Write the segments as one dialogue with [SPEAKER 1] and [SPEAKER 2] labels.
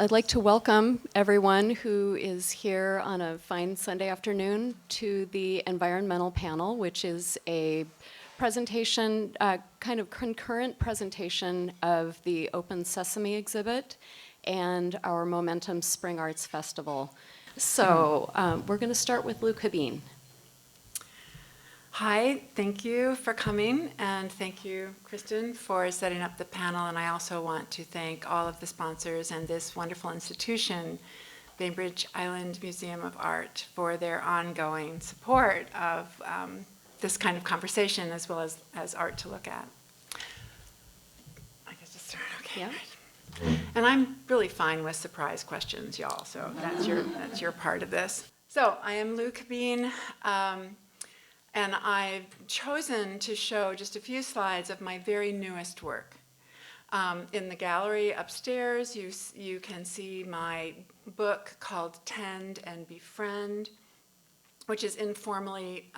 [SPEAKER 1] I'd like to welcome everyone who is here on a fine Sunday afternoon to the environmental panel, which is a presentation, kind of concurrent presentation of the Open Sesame exhibit and our Momentum Spring Arts Festival. So we're going to start with Lou Cabeen.
[SPEAKER 2] Hi, thank you for coming, and thank you, Kristin, for setting up the panel. And I also want to thank all of the sponsors and this wonderful institution, Bainbridge Island Museum of Art, for their ongoing support of this kind of conversation as well as art to look at. I guess just start, okay.
[SPEAKER 1] Yeah.
[SPEAKER 2] Right. And I'm really fine with surprise questions, y'all, so that's your part of this. So I am Lou Cabeen. And I've chosen to show just a few slides of my very newest work. In the gallery upstairs, you can see my book called Tend and Befriend, which is informally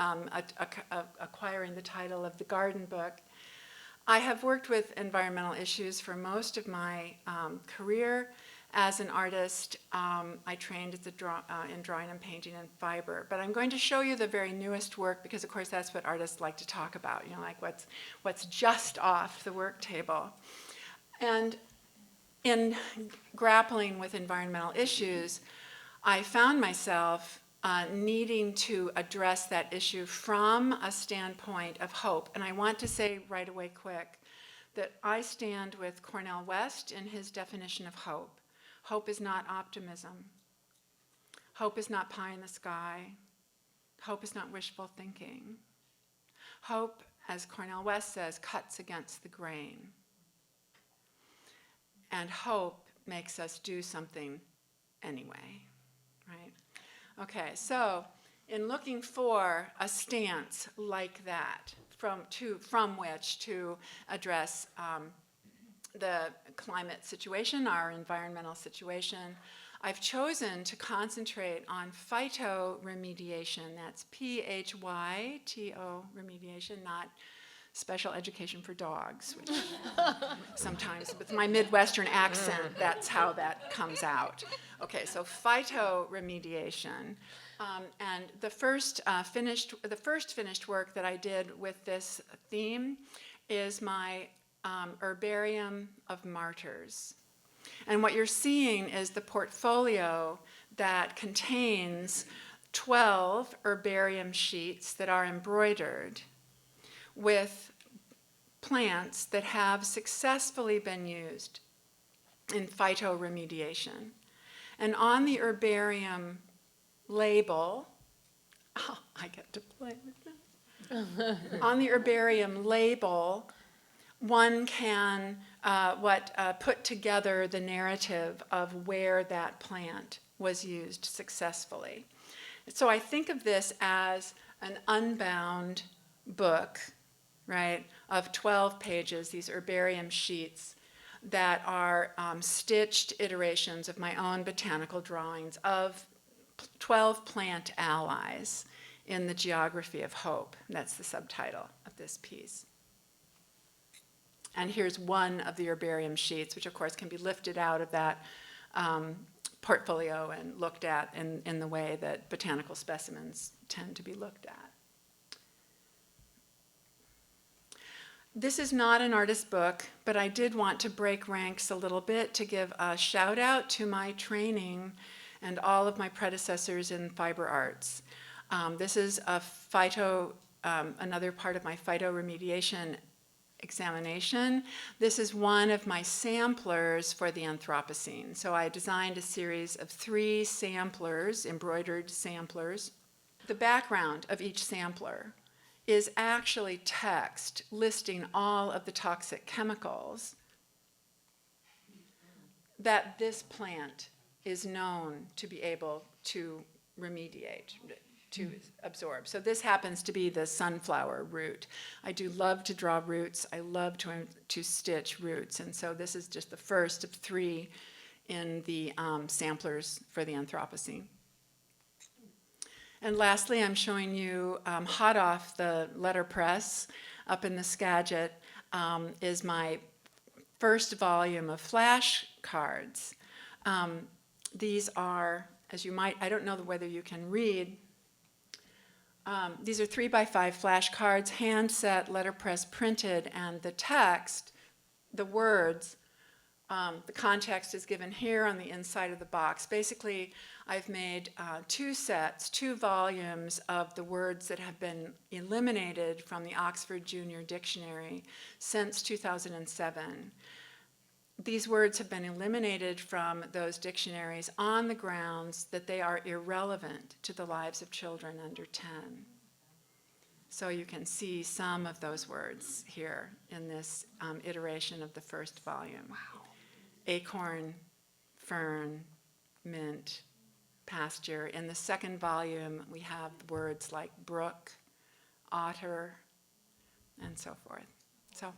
[SPEAKER 2] acquiring the title of the garden book. I have worked with environmental issues for most of my career. As an artist, I trained as in drawing and painting and fiber. But I'm going to show you the very newest work because, of course, that's what artists like to talk about, you know, like what's just off the work table. And in grappling with environmental issues, I found myself needing to address that issue from a standpoint of hope. And I want to say right away quick that I stand with Cornel West in his definition of hope. Hope is not optimism. Hope is not pie in the sky. Hope is not wishful thinking. Hope, as Cornel West says, cuts against the grain. And hope makes us do something anyway, right? Okay, so in looking for a stance like that from which to address the climate situation, our environmental situation, I've chosen to concentrate on phytoremediation. That's Phyto remediation, not special education for dogs, which sometimes with my Midwestern accent, that's how that comes out. Okay, so phytoremediation. And the first finished work that I did with this theme is my Herbarium of Martyrs. And what you're seeing is the portfolio that contains 12 herbarium sheets that are embroidered with plants that have successfully been used in phytoremediation. And on the herbarium label, I get to play with that. On the herbarium label, one can put together the narrative of where that plant was used successfully. So I think of this as an unbound book, right, of 12 pages, these herbarium sheets that are stitched iterations of my own botanical drawings of 12 plant allies in the geography of hope. That's the subtitle of this piece. And here's one of the herbarium sheets, which of course can be lifted out of that portfolio and looked at in the way that botanical specimens tend to be looked at. This is not an artist book, but I did want to break ranks a little bit to give a shout out to my training and all of my predecessors in fiber arts. This is another part of my phytoremediation examination. This is one of my samplers for the Anthropocene. So I designed a series of 3 samplers, embroidered samplers. The background of each sampler is actually text listing all of the toxic chemicals that this plant is known to be able to remediate, to absorb. So this happens to be the sunflower root. I do love to draw roots. I love to stitch roots. And so this is just the first of 3 in the samplers for the Anthropocene. And lastly, I'm showing you hot off the letterpress up in the Skagit is my first volume of flashcards These are, as you might, I don't know whether you can read, these are 3x5 flashcards, hand set, letterpress printed, and the text, the words, the context is given here on the inside of the box. Basically, I've made 2 sets, 2 volumes of the words that have been eliminated from the Oxford Junior Dictionary since 2007. These words have been eliminated from those dictionaries on the grounds that they are irrelevant to the lives of children under 10. So you can see some of those words here in this iteration of the first volume. Wow. Acorn, fern, mint, pasture. In the second volume, we have words like brook, otter, and so forth. So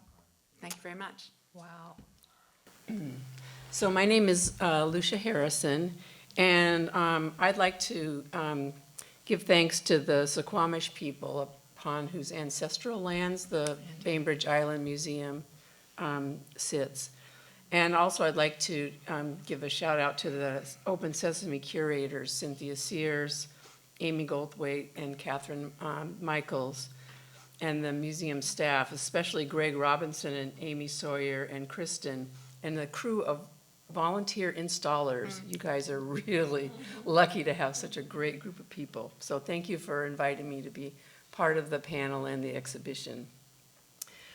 [SPEAKER 2] thank you very much.
[SPEAKER 3] Wow.
[SPEAKER 4] So my name is Lucia Harrison, and I'd like to give thanks to the Suquamish people upon whose ancestral lands the Bainbridge Island Museum sits. And also I'd like to give a shout out to the Open Sesame curators, Cynthia Sears, Amy Goldthwait, and Catherine Michaels, and the museum staff, especially Greg Robinson and Amy Sawyer and Kristin, and the crew of volunteer installers. You guys are really lucky to have such a great group of people. So thank you for inviting me to be part of the panel and the exhibition.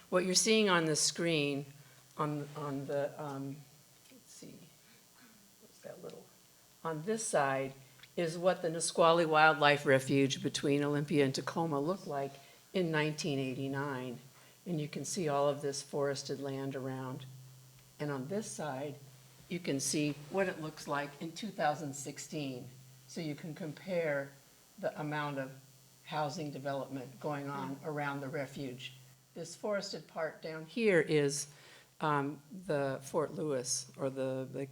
[SPEAKER 4] What you're seeing on the screen on the, let's see, what's that little, on this side is what the Nisqually Wildlife Refuge between Olympia and Tacoma looked like in 1989. And you can see all of this forested land around. And on this side, you can see what it looks like in 2016. So you can compare the amount of housing development going on around the refuge. This forested part down here is the Fort Lewis, or it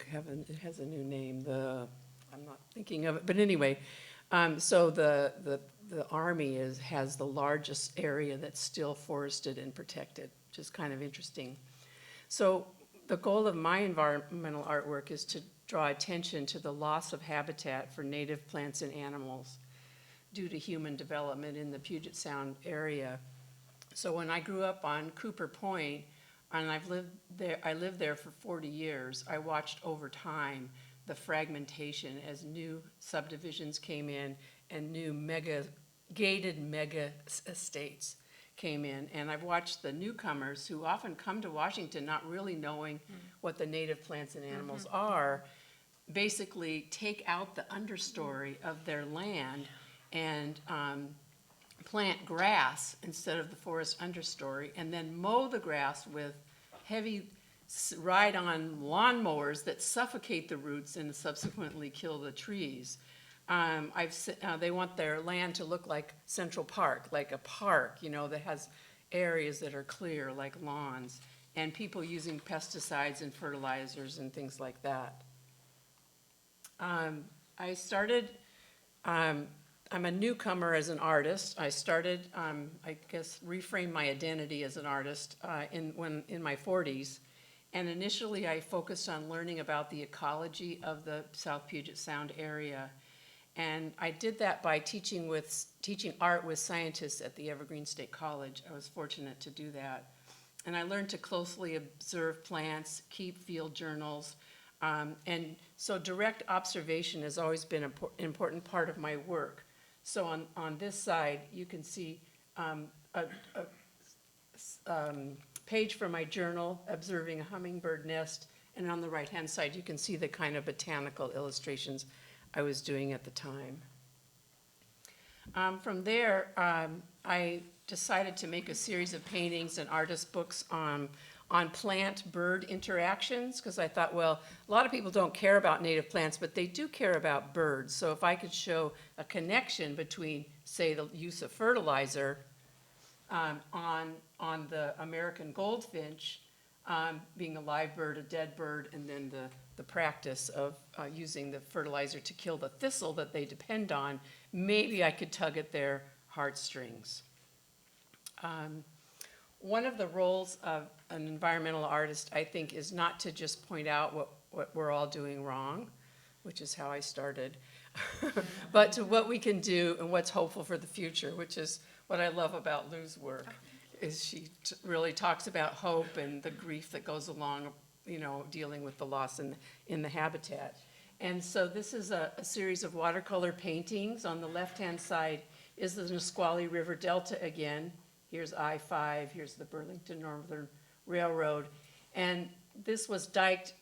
[SPEAKER 4] has a new name, I'm not thinking of it, but anyway, so the Army has the largest area that's still forested and protected, which is kind of interesting. So the goal of my environmental artwork is to draw attention to the loss of habitat for native plants and animals due to human development in the Puget Sound area. So when I grew up on Cooper Point, and I lived there for 40 years, I watched over time the fragmentation as new subdivisions came in and new gated mega estates came in. And I've watched the newcomers who often come to Washington not really knowing what the native plants and animals are, basically take out the understory of their land and plant grass instead of the forest understory, and then mow the grass with heavy ride-on lawnmowers that suffocate the roots and subsequently kill the trees. They want their land to look like Central Park, like a park, that has areas that are clear, like lawns, and people using pesticides and fertilizers and things like that. I'm a newcomer as an artist. I started, reframed my identity as an artist in my 40s. And initially I focused on learning about the ecology of the South Puget Sound area. And I did that by teaching art with scientists at the Evergreen State College. I was fortunate to do that. And I learned to closely observe plants, keep field journals. And so direct observation has always been an important part of my work. So on this side, you can see a page from my journal, observing a hummingbird nest, and on the right-hand side, you can see the kind of botanical illustrations I was doing at the time. From there, I decided to make a series of paintings and artist books on plant-bird interactions, because I thought, well, a lot of people don't care about native plants, but they do care about birds. So if I could show a connection between, say, the use of fertilizer on the American goldfinch being a live bird, a dead bird, and then the practice of using the fertilizer to kill the thistle that they depend on, maybe I could tug at their heartstrings. one of the roles of an environmental artist, I think, is not to just point out what we're all doing wrong, which is how I started, but to what we can do and what's hopeful for the future, which is what I love about Lou's work, is she really talks about hope and the grief that goes along, dealing with the loss in the habitat. And so this is a series of watercolor paintings. On the left-hand side is the Nisqually River Delta again. Here's I-5, here's the Burlington Northern Railroad. And this was diked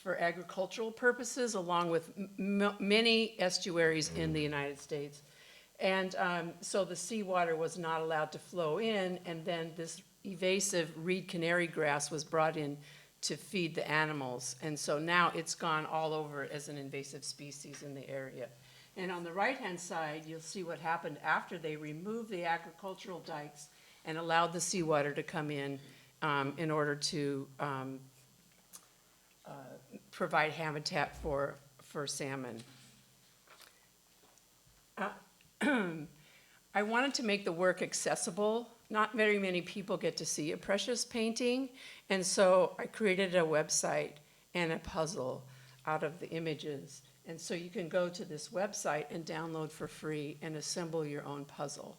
[SPEAKER 4] for agricultural purposes along with many estuaries in the United States. And so the seawater was not allowed to flow in, and then this invasive reed canary grass was brought in to feed the animals. And so now it's gone all over as an invasive species in the area. And on the right-hand side, you'll see what happened after they removed the agricultural dikes and allowed the seawater to come in order to provide habitat for salmon. I wanted to make the work accessible. Not very many people get to see a precious painting, and so I created a website and a puzzle out of the images. And so you can go to this website and download for free and assemble your own puzzle,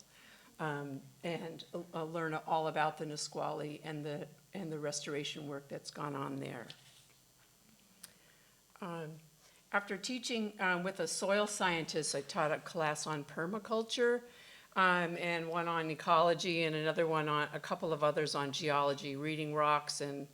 [SPEAKER 4] and learn all about the Nisqually and the restoration work that's gone on there. After teaching with a soil scientist, I taught a class on permaculture, and one on ecology, and another one on a couple of others on geology, reading rocks, and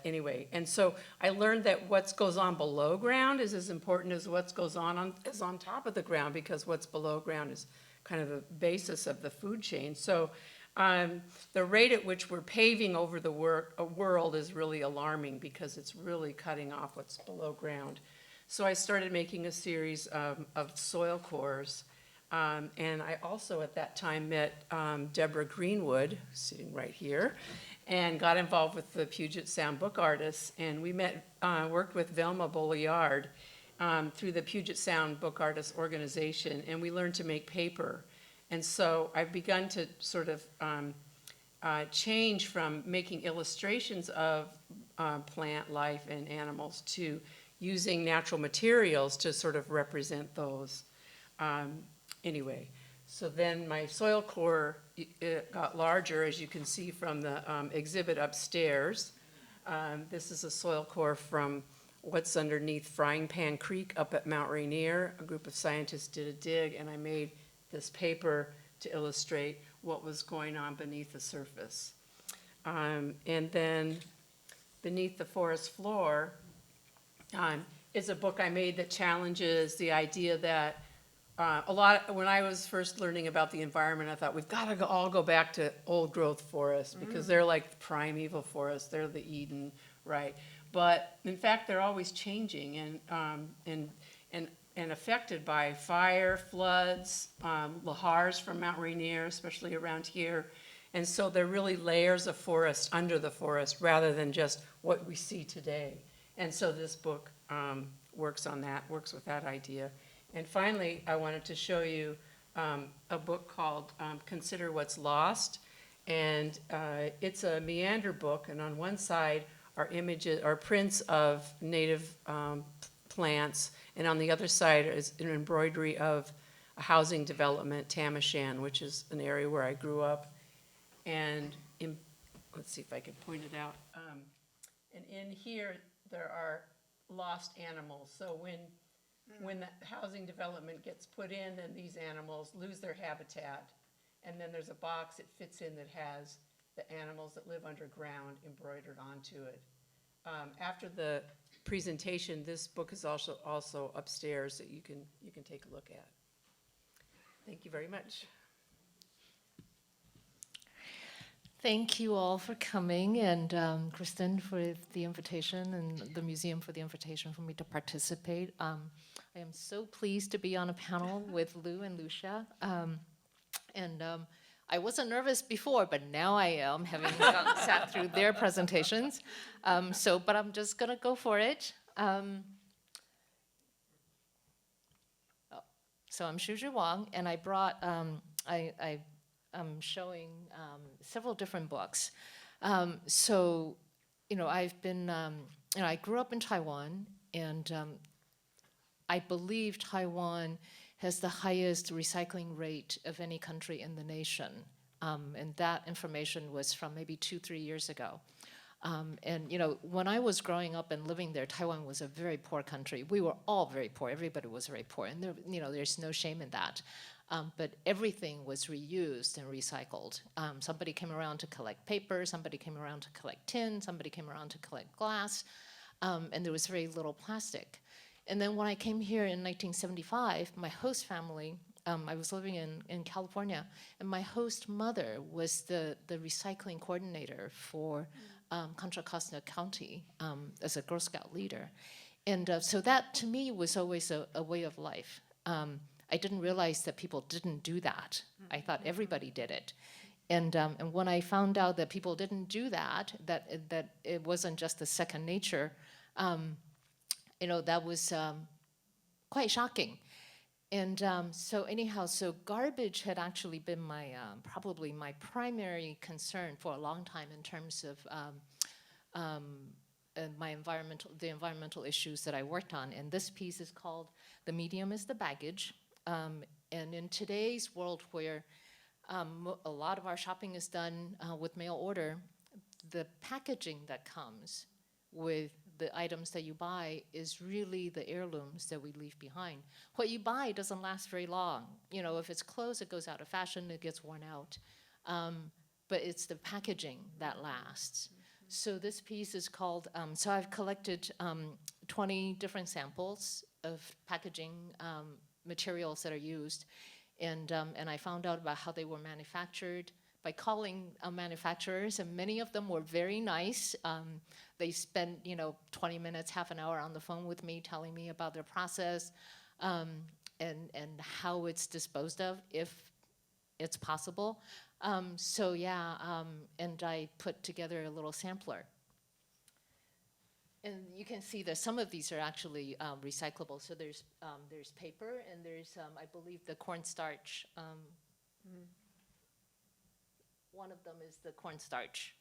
[SPEAKER 4] anyway. And so I learned that what goes on below ground is as important as what goes on top of the ground, because what's below ground is kind of the basis of the food chain. So the rate at which we're paving over the world is really alarming, because it's really cutting off what's below ground. So I started making a series of soil cores. And I also at that time met Deborah Greenwood, sitting right here, and got involved with the Puget Sound book artists. And we worked with Velma Bolliard through the Puget Sound Book Artists Organization, and we learned to make paper. And so I've begun to sort of change from making illustrations of plant life and animals to using natural materials to sort of represent those. Anyway, so then my soil core got larger, as you can see from the exhibit upstairs. This is a soil core from what's underneath Frying Pan Creek up at Mount Rainier. A group of scientists did a dig, and I made this paper to illustrate what was going on beneath the surface. And then Beneath the Forest Floor is a book I made that challenges the idea that when I was first learning about the environment, I thought we've got to all go back to old growth forests, because they're like the primeval forests. They're the Eden, right? But in fact, they're always changing and affected by fire, floods, lahars from Mount Rainier, especially around here. And so they're really layers of forest under the forest rather than just what we see today. And so this book works with that idea. And finally, I wanted to show you a book called Consider What's Lost. And it's a meander book, and on one side are prints of native plants, and on the other side is an embroidery of a housing development, Tamashan, which is an area where I grew up. And let's see if I can point it out. And in here, there are lost animals. So when the housing development gets put in, then these animals lose their habitat. And then there's a box it fits in that has the animals that live underground embroidered onto it. After the presentation, this book is also upstairs that you can take a look at. Thank you very much.
[SPEAKER 3] Thank you all for coming, and Kristin for the invitation, and the museum for the invitation for me to participate. I am so pleased to be on a panel with Lou and Lucia. I wasn't nervous before, but now I am, having sat through their presentations. But I'm just going to go for it. So I'm Shu Ju Wang, and I brought, I showing several different books. So, I've been, I grew up in Taiwan, and I believe Taiwan has the highest recycling rate of any country in the nation. And that information was from maybe 2-3 years ago. And when I was growing up and living there, Taiwan was a very poor country. We were all very poor. Everybody was very poor, and there's no shame in that. But everything was reused and recycled. Somebody came around to collect paper. Somebody came around to collect tin. Somebody came around to collect glass, and there was very little plastic. And then when I came here in 1975, my host family. I was living in California, and my host mother was the recycling coordinator for Contra Costa County as a Girl Scout leader. And so that, to me, was always a way of life. I didn't realize that people didn't do that. I thought everybody did it. And when I found out that people didn't do that it wasn't just a second nature, that was quite shocking. And so garbage had actually been probably my primary concern for a long time in terms of the environmental issues that I worked on. And this piece is called "The Medium is the Baggage." And in today's world where a lot of our shopping is done with mail order, the packaging that comes with the items that you buy is really the heirlooms that we leave behind. What you buy doesn't last very long. If it's clothes, it goes out of fashion, it gets worn out. But it's the packaging that lasts. So this piece is called, so I've collected 20 different samples of packaging materials that are used. And I found out about how they were manufactured by calling manufacturers, and many of them were very nice. They spent 20 minutes, half an hour on the phone with me, telling me about their process and how it's disposed of, if it's possible. And I put together a little sampler. And you can see that some of these are actually recyclable. So there's paper, and there's, I believe, the cornstarch. One of them is the cornstarch,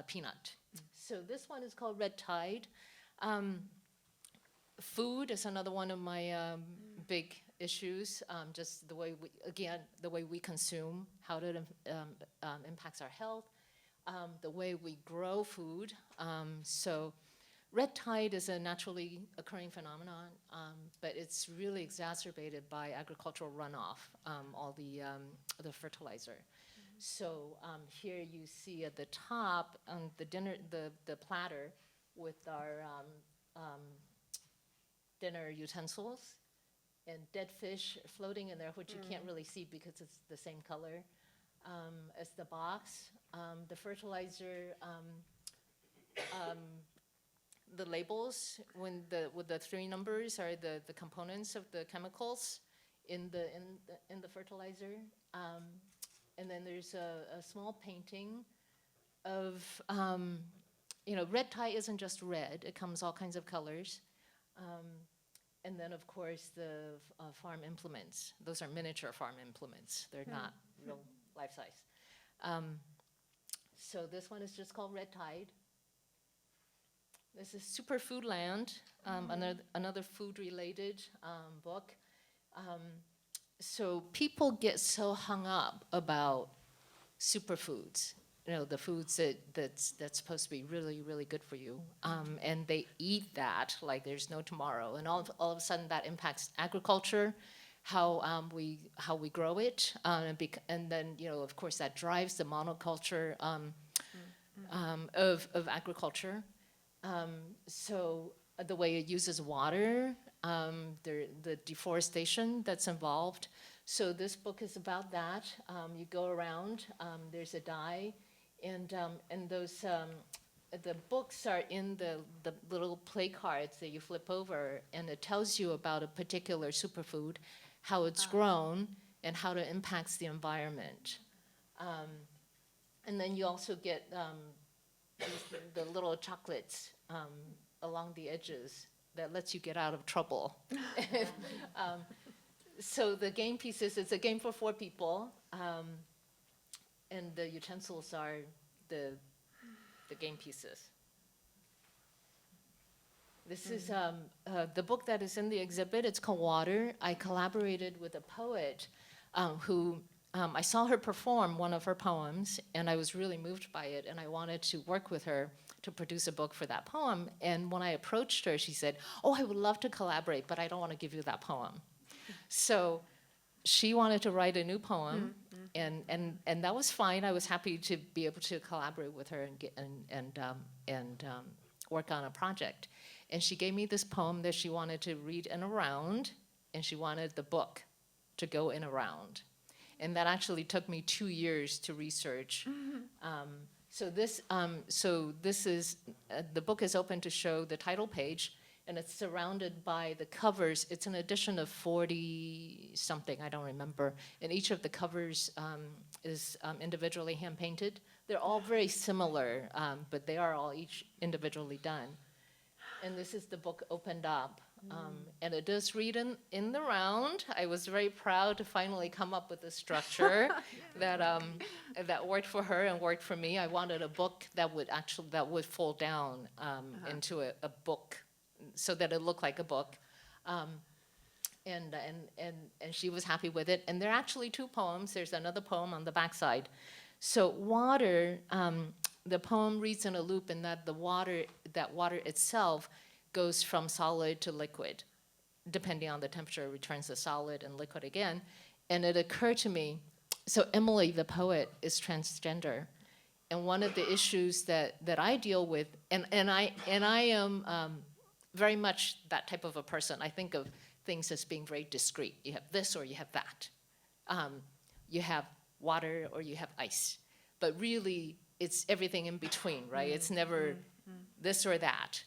[SPEAKER 3] peanut. So this one is called Red Tide. Food is another one of my big issues. Just the way we consume, how it impacts our health, the way we grow food. So red tide is a naturally occurring phenomenon, but it's really exacerbated by agricultural runoff, all the fertilizer. So here you see at the top the platter with our dinner utensils and dead fish floating in there, which you can't really see because it's the same color as the box. The fertilizer, the labels with the 3 numbers are the components of the chemicals in the fertilizer. And then there's a small painting of, red tie isn't just red, it comes all kinds of colors. And then, of course, the farm implements. Those are miniature farm implements. They're not real life size. So this one is just called Red Tide. This is Superfood Land, another food-related book. So people get so hung up about superfoods, the foods that's supposed to be really, really good for you. And they eat that like there's no tomorrow. And all of a sudden that impacts agriculture, how we grow it. And then, of course, that drives the monoculture of agriculture. So the way it uses water, the deforestation that's involved. So this book is about that. You go around, there's a die, and those the books are in the little play cards that you flip over, and it tells you about a particular superfood, how it's grown, and how it impacts the environment. And then you also get the little chocolates along the edges that lets you get out of trouble. So the game pieces, it's a game for 4 people, and the utensils are the game pieces. This is the book that is in the exhibit. It's called Water. I collaborated with a poet who I saw her perform one of her poems, and I was really moved by it, and I wanted to work with her to produce a book for that poem. And when I approached her, she said, "Oh, I would love to collaborate, but I don't want to give you that poem." So she wanted to write a new poem, and that was fine. I was happy to be able to collaborate with her and work on a project. And she gave me this poem that she wanted to read in a round, and she wanted the book to go in a round. And that actually took me 2 years to research. So this is, the book is open to show the title page, and it's surrounded by the covers. It's an edition of 40-something, I don't remember. And each of the covers is individually hand-painted. They're all very similar, but they are all each individually done. And this is the book opened up. And it does read in the round. I was very proud to finally come up with a structure that worked for her and worked for me. I wanted a book that would fold down into a book, so that it looked like a book. And she was happy with it. And there are actually 2 poems. There's another poem on the backside. So Water, the poem reads in a loop in that water itself goes from solid to liquid. Depending on the temperature, it returns to solid and liquid again. And it occurred to me, so Emily, the poet, is transgender. And one of the issues that I deal with, and I am very much that type of a person. I think of things as being very discrete. You have this or you have that. You have water or you have ice. But really, it's everything in between, right? It's never this or that.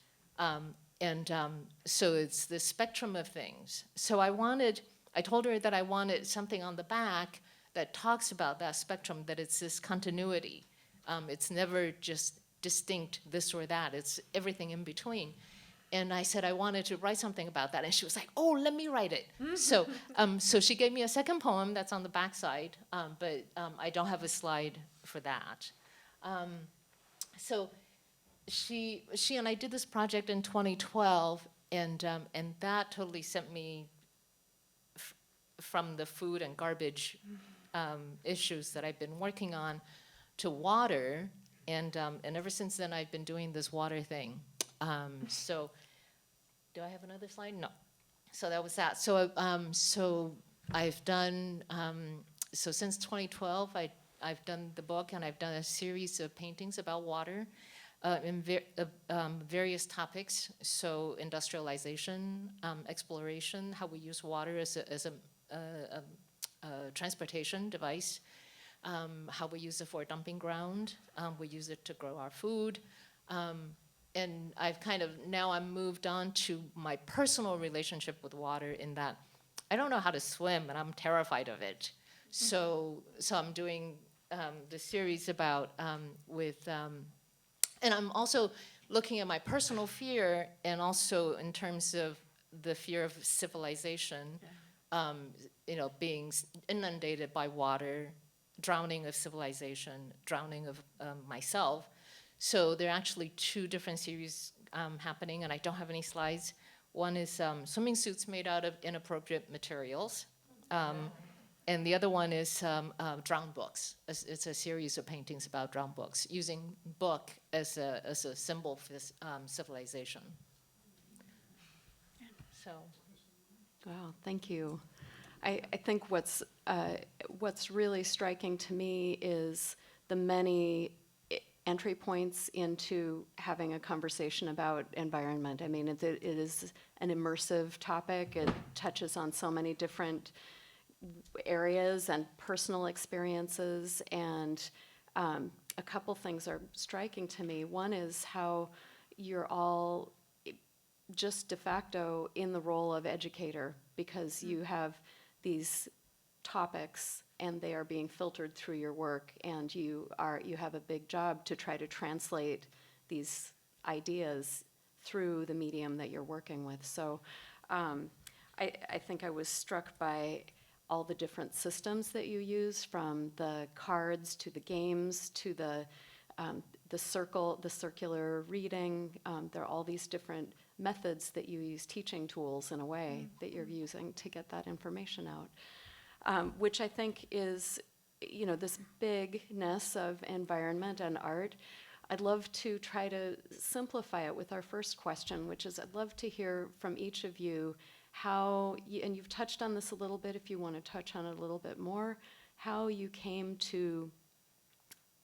[SPEAKER 3] So it's the spectrum of things. So I told her that I wanted something on the back that talks about that spectrum, that it's this continuity. It's never just distinct this or that. It's everything in between. And I said I wanted to write something about that. And she was like, "Oh, let me write it." So she gave me a second poem that's on the backside, but I don't have a slide for that. So she and I did this project in 2012, and that totally sent me from the food and garbage issues that I've been working on to water, and ever since then I've been doing this water thing. So, do I have another slide? No. So that was that. So I've done, so since 2012, I've done the book, and I've done a series of paintings about water in various topics. So industrialization, exploration, how we use water as a transportation device, how we use it for a dumping ground, we use it to grow our food. And I'm moved on to my personal relationship with water, in that I don't know how to swim and I'm terrified of it. So I'm doing the series about and I'm also looking at my personal fear, and also in terms of the fear of civilization, being inundated by water, drowning of civilization, drowning of myself. So there are actually 2 different series happening, and I don't have any slides. One is swimming suits made out of inappropriate materials, and the other one is drowned books. It's a series of paintings about drowned books, using book as a symbol for this, civilization. So,
[SPEAKER 1] Wow, thank you. I think what's really striking to me is the many entry points into having a conversation about environment. I mean, it is an immersive topic. It touches on so many different areas and personal experiences, and a couple things are striking to me. One is how you're all just de facto in the role of educator, because you have these topics and they are being filtered through your work, and you have a big job to try to translate these ideas through the medium that you're working with. So I think I was struck by all the different systems that you use, from the cards to the games to the circular reading. There are all these different methods that you use, teaching tools in a way, that you're using to get that information out, which I think is, this bigness of environment and art. I'd love to try to simplify it with our first question, which is I'd love to hear from each of you how, and you've touched on this a little bit, if you want to touch on it a little bit more, how you came to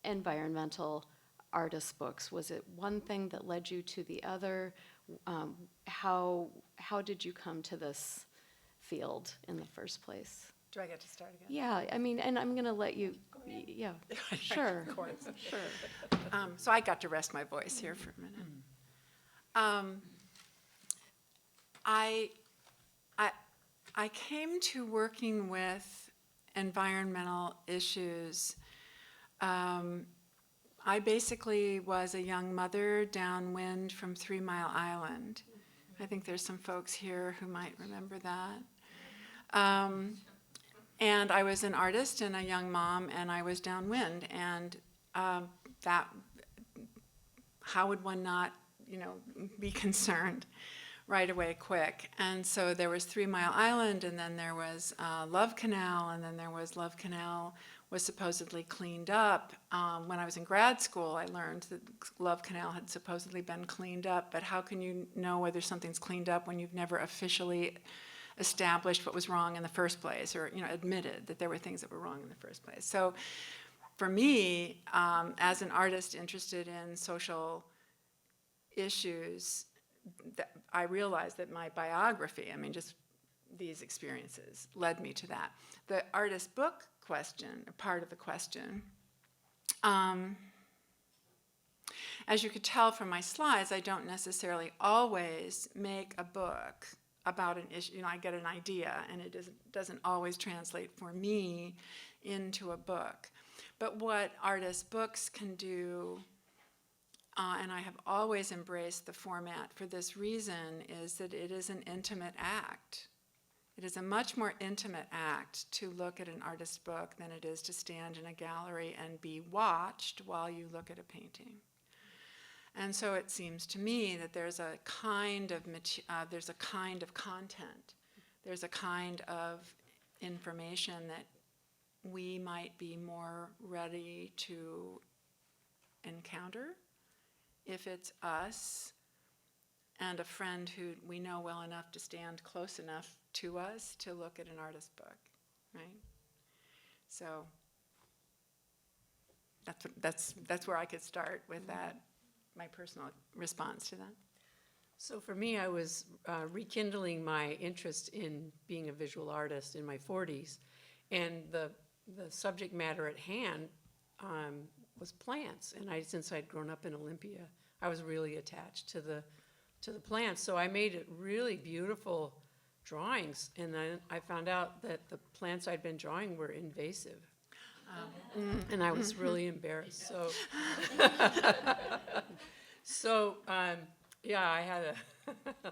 [SPEAKER 1] environmental artist books. Was it one thing that led you to the other? How did you come to this field in the first place?
[SPEAKER 2] Do I get to start again?
[SPEAKER 1] Yeah, I mean, and I'm going to let you, yeah, sure,
[SPEAKER 2] Of course.
[SPEAKER 1] sure.
[SPEAKER 2] So I got to rest my voice here for a minute. I came to working with environmental issues. I basically was a young mother downwind from 3 Mile Island. I think there's some folks here who might remember that. And I was an artist and a young mom, and I was downwind. And that, how would one not, be concerned right away quick? And so there was 3 Mile Island, and then there was Love Canal, and then there was Love Canal was supposedly cleaned up. When I was in grad school, I learned that Love Canal had supposedly been cleaned up, but how can you know whether something's cleaned up when you've never officially established what was wrong in the first place, or admitted that there were things that were wrong in the first place? So for me, as an artist interested in social issues, I realized that my biography, just these experiences, led me to that. The artist book question, part of the question, as you could tell from my slides, I don't necessarily always make a book about an issue. I get an idea, and it doesn't always translate for me into a book. But what artist books can do, and I have always embraced the format for this reason, is that it is an intimate act. It is a much more intimate act to look at an artist book than it is to stand in a gallery and be watched while you look at a painting. And so it seems to me that there's a kind of content, there's a kind of information that we might be more ready to encounter if it's us and a friend who we know well enough to stand close enough to us to look at an artist book, right? So that's where I could start with that, my personal response to that.
[SPEAKER 4] So for me, I was rekindling my interest in being a visual artist in my 40s, and the subject matter at hand was plants. And since I'd grown up in Olympia, I was really attached to the plants. So I made it really beautiful drawings, and then I found out that the plants I'd been drawing were invasive. And I was really embarrassed. So, yeah, I had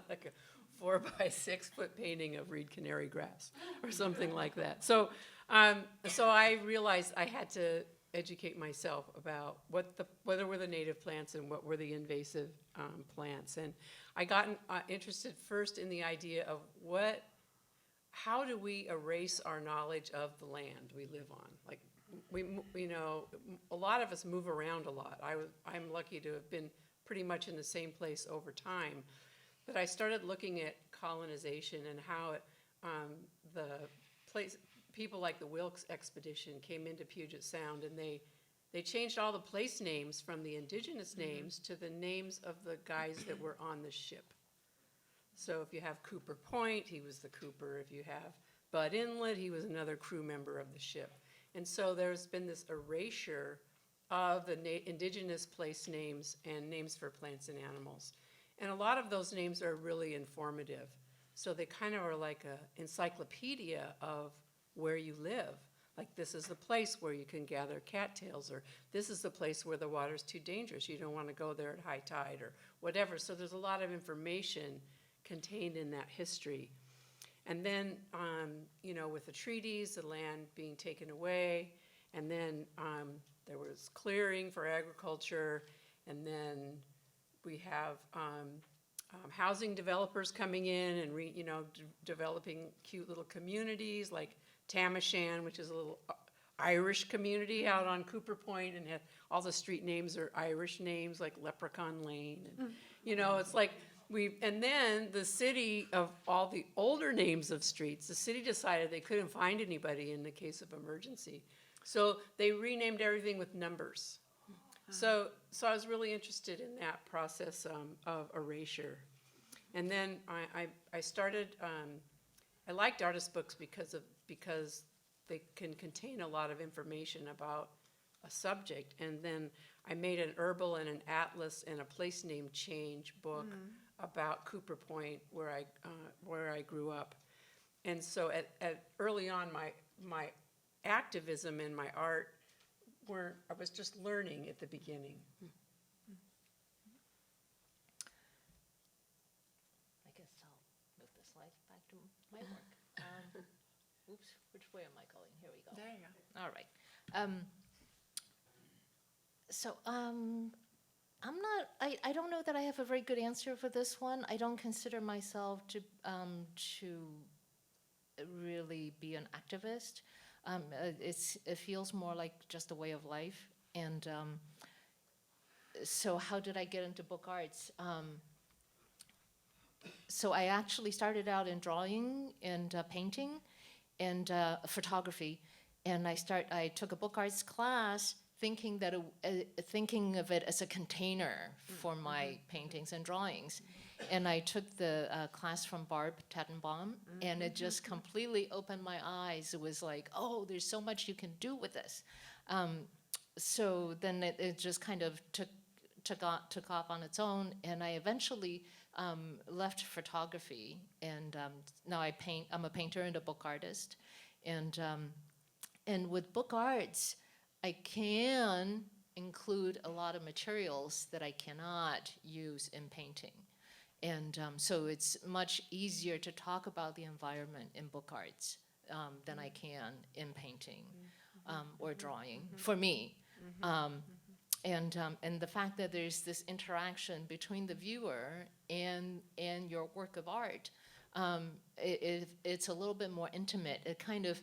[SPEAKER 4] like a 4-by-6 foot painting of reed canary grass or something like that. So I realized I had to educate myself about what were the native plants and what were the invasive plants. And I got interested first in the idea of how do we erase our knowledge of the land we live on? Like, a lot of us move around a lot. I'm lucky to have been pretty much in the same place over time. But I started looking at colonization and how people like the Wilkes expedition came into Puget Sound, and they changed all the place names from the indigenous names to the names of the guys that were on the ship. So if you have Cooper Point, he was the Cooper. If you have Bud Inlet, he was another crew member of the ship. And so there's been this erasure of the indigenous place names and names for plants and animals. And a lot of those names are really informative. So they kind of are like an encyclopedia of where you live. Like, this is the place where you can gather cattails, or this is the place where the water's too dangerous. You don't want to go there at high tide or whatever. So there's a lot of information contained in that history. And then, with the treaties, the land being taken away, and then there was clearing for agriculture, and then we have housing developers coming in and developing cute little communities like Tamashan, which is a little Irish community out on Cooper Point, and all the street names are Irish names like Leprechaun Lane. And, it's like and then the city, of all the older names of streets, the city decided they couldn't find anybody in the case of emergency. So they renamed everything with numbers. So I was really interested in that process of erasure. And then I started, I liked artist books because they can contain a lot of information about a subject. And then I made an herbal and an atlas and a place name change book about Cooper Point, where I grew up. And so at early on, my activism and my art I was just learning at the beginning.
[SPEAKER 3] I guess I'll move the slides back to my work. Oops, which way am I going? Here we go.
[SPEAKER 2] There you go.
[SPEAKER 3] All right. I don't know that I have a very good answer for this one. I don't consider myself to really be an activist. It feels more like just a way of life. And so how did I get into book arts? So I actually started out in drawing and painting and photography. And I took a book arts class thinking of it as a container for my paintings and drawings. And I took the class from Barb Tattenbaum, and it just completely opened my eyes. It was like, oh, there's so much you can do with this. So then it just kind of took off on its own, and I eventually left photography, and now I paint. I'm a painter and a book artist, and with book arts, I can include a lot of materials that I cannot use in painting. And so it's much easier to talk about the environment in book arts than I can in painting or drawing, for me. And the fact that there's this interaction between the viewer and your work of art, it's a little bit more intimate. It kind of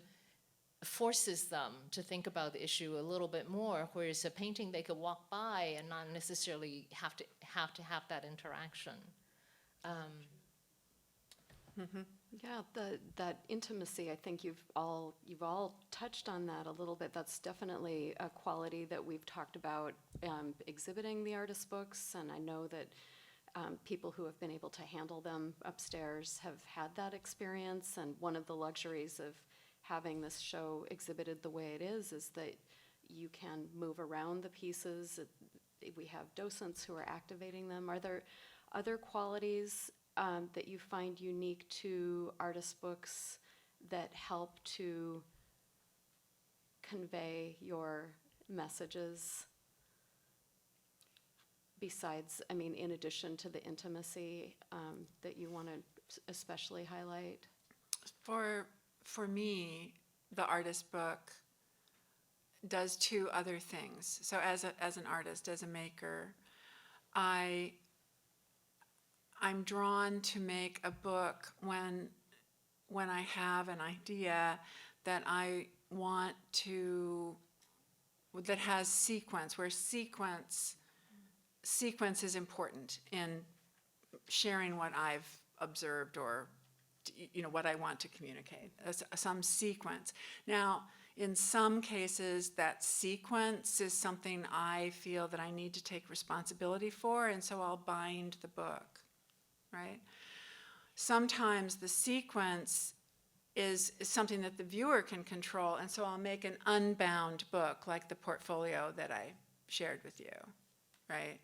[SPEAKER 3] forces them to think about the issue a little bit more, whereas a painting they could walk by and not necessarily have to have that interaction.
[SPEAKER 1] Yeah, that intimacy, I think you've all touched on that a little bit. That's definitely a quality that we've talked about exhibiting the artist books, and I know that people who have been able to handle them upstairs have had that experience. And one of the luxuries of having this show exhibited the way it is that you can move around the pieces. We have docents who are activating them. Are there other qualities that you find unique to artist books that help to convey your messages besides, in addition to the intimacy that you want to especially highlight?
[SPEAKER 2] For me, the artist book does two other things. So as an artist, as a maker, I'm drawn to make a book when I have an idea that I want to, that has sequence, where sequence is important in sharing what I've observed or what I want to communicate, some sequence. Now, in some cases, that sequence is something I feel that I need to take responsibility for, and so I'll bind the book, right? Sometimes the sequence is something that the viewer can control, and so I'll make an unbound book, like the portfolio that I shared with you, right?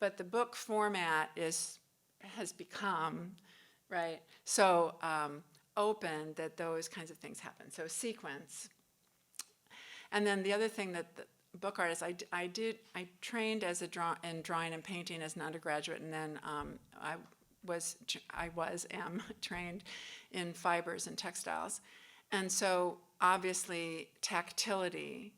[SPEAKER 2] But the book format has become, right, so open that those kinds of things happen. So sequence. And then the other thing that the book artist, I trained as in drawing and painting as an undergraduate, and then I am trained in fibers and textiles. And so obviously tactility,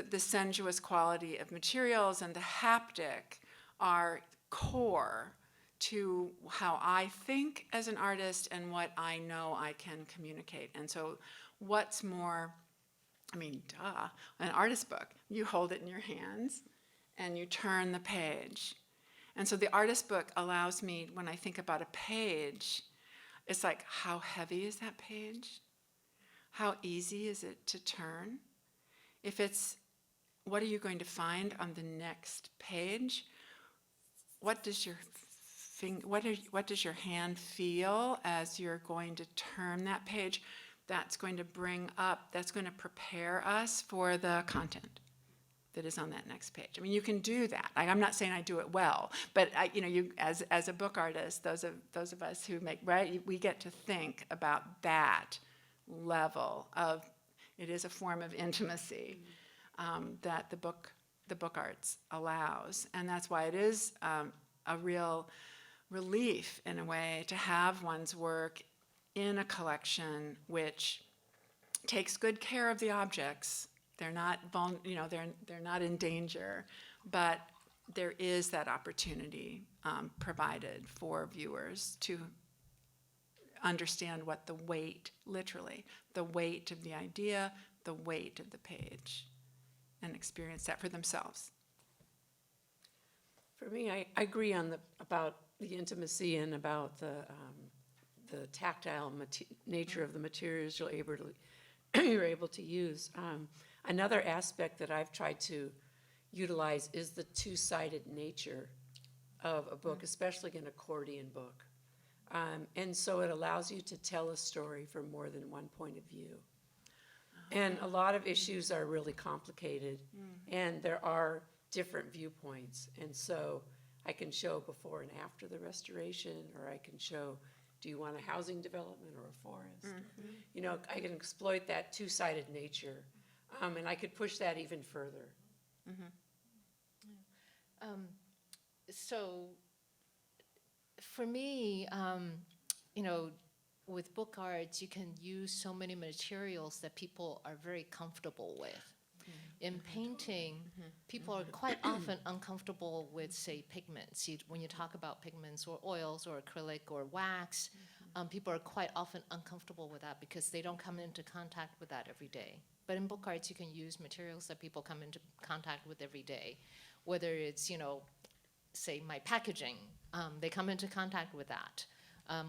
[SPEAKER 2] the sensuous quality of materials and the haptic are core to how I think as an artist and what I know I can communicate. And so what's more, an artist book, you hold it in your hands and you turn the page. And so the artist book allows me, when I think about a page, it's like, how heavy is that page? How easy is it to turn? If it's, what are you going to find on the next page? What does your what does your hand feel as you're going to turn that page? That's going to that's going to prepare us for the content that is on that next page. I mean, you can do that. I'm not saying I do it well, but you as a book artist, those of us who make, right, we get to think about that level of, it is a form of intimacy that the book arts allows, and that's why it is a real relief in a way to have one's work in a collection which takes good care of the objects. They're not they're not in danger, but there is that opportunity provided for viewers to understand what the weight, literally, the weight of the idea, the weight of the page, and experience that for themselves.
[SPEAKER 4] For me, I agree about the intimacy and about the tactile nature of the materials you're able to use. Another aspect that I've tried to utilize is the two-sided nature of a book, especially an accordion book. And so it allows you to tell a story from more than one point of view. And a lot of issues are really complicated, and there are different viewpoints. And so I can show before and after the restoration, or I can show, do you want a housing development or a forest? I can exploit that two-sided nature, and I could push that even further.
[SPEAKER 3] So for me, with book arts, you can use so many materials that people are very comfortable with. In painting, people are quite often uncomfortable with, say, pigments. When you talk about pigments or oils or acrylic or wax, people are quite often uncomfortable with that because they don't come into contact with that every day. But in book arts, you can use materials that people come into contact with every day, whether it's, say, my packaging, they come into contact with that,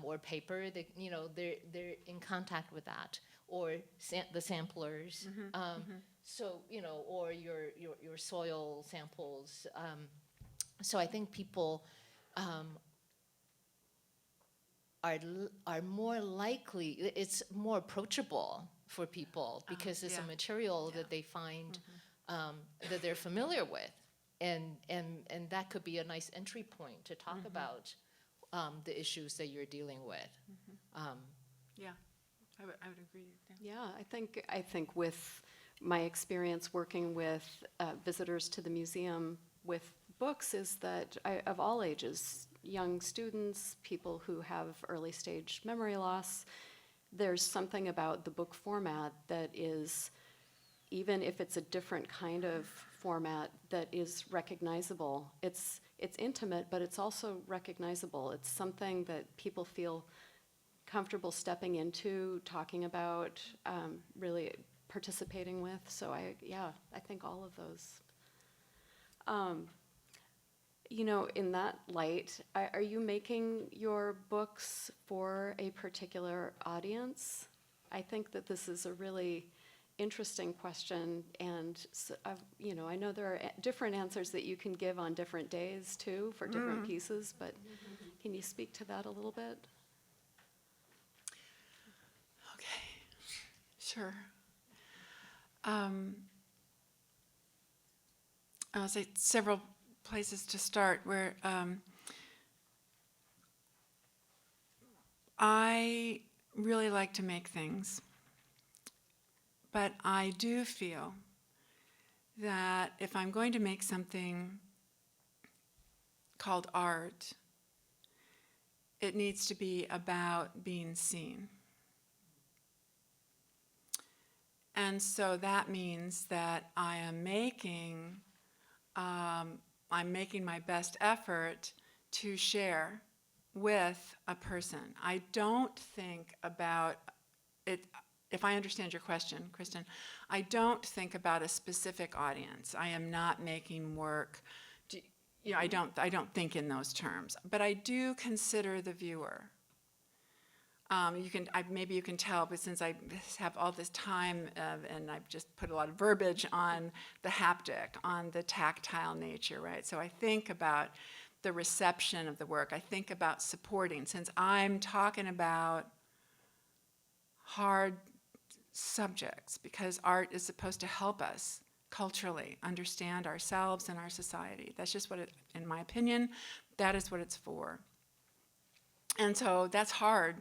[SPEAKER 3] or paper, they're in contact with that, or the samplers. So, or your soil samples. So I think people are more likely, it's more approachable for people because it's a material that they find that they're familiar with. And that could be a nice entry point to talk about the issues that you're dealing with.
[SPEAKER 2] Yeah, I would agree.
[SPEAKER 1] Yeah, I think with my experience working with visitors to the museum with books is that of all ages, young students, people who have early stage memory loss, there's something about the book format that is, even if it's a different kind of format, that is recognizable. It's intimate, but it's also recognizable. It's something that people feel comfortable stepping into, talking about, really participating with. So I think all of those. In that light, are you making your books for a particular audience? I think that this is a really interesting question, and I know there are different answers that you can give on different days too for different pieces, but can you speak to that a little bit?
[SPEAKER 2] Okay, sure. I'll say several places to start where I really like to make things, but I do feel that if I'm going to make something called art, it needs to be about being seen. And so that means that I'm making my best effort to share with a person. I don't think about it, if I understand your question, Kristin, I don't think about a specific audience. I am not making work, I don't think in those terms, but I do consider the viewer. Maybe you can tell, but since I have all this time and I've just put a lot of verbiage on the haptic, on the tactile nature, right? So I think about the reception of the work. I think about supporting. Since I'm talking about hard subjects, because art is supposed to help us culturally understand ourselves and our society. That's just what it, in my opinion, that is what it's for. And so that's hard.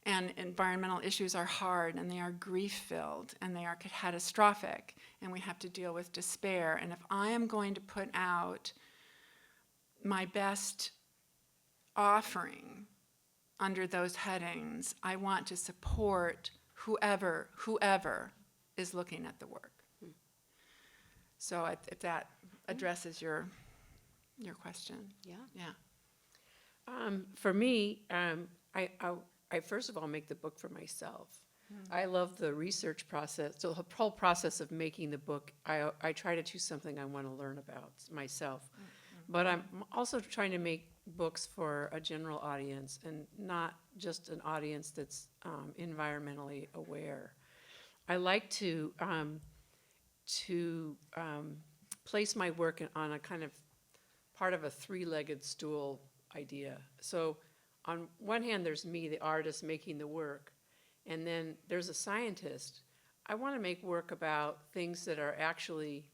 [SPEAKER 2] And environmental issues are hard, and they are grief-filled, and they are catastrophic, and we have to deal with despair. And if I am going to put out my best offering under those headings, I want to support whoever is looking at the work. So if that addresses your question.
[SPEAKER 1] Yeah.
[SPEAKER 2] Yeah.
[SPEAKER 4] For me, I first of all make the book for myself. I love the research process. So the whole process of making the book, I try to choose something I want to learn about myself. But I'm also trying to make books for a general audience and not just an audience that's environmentally aware. I like to place my work on a kind of part of a three-legged stool idea. So on one hand, there's me, the artist, making the work, and then there's a scientist. I want to make work about things that are actually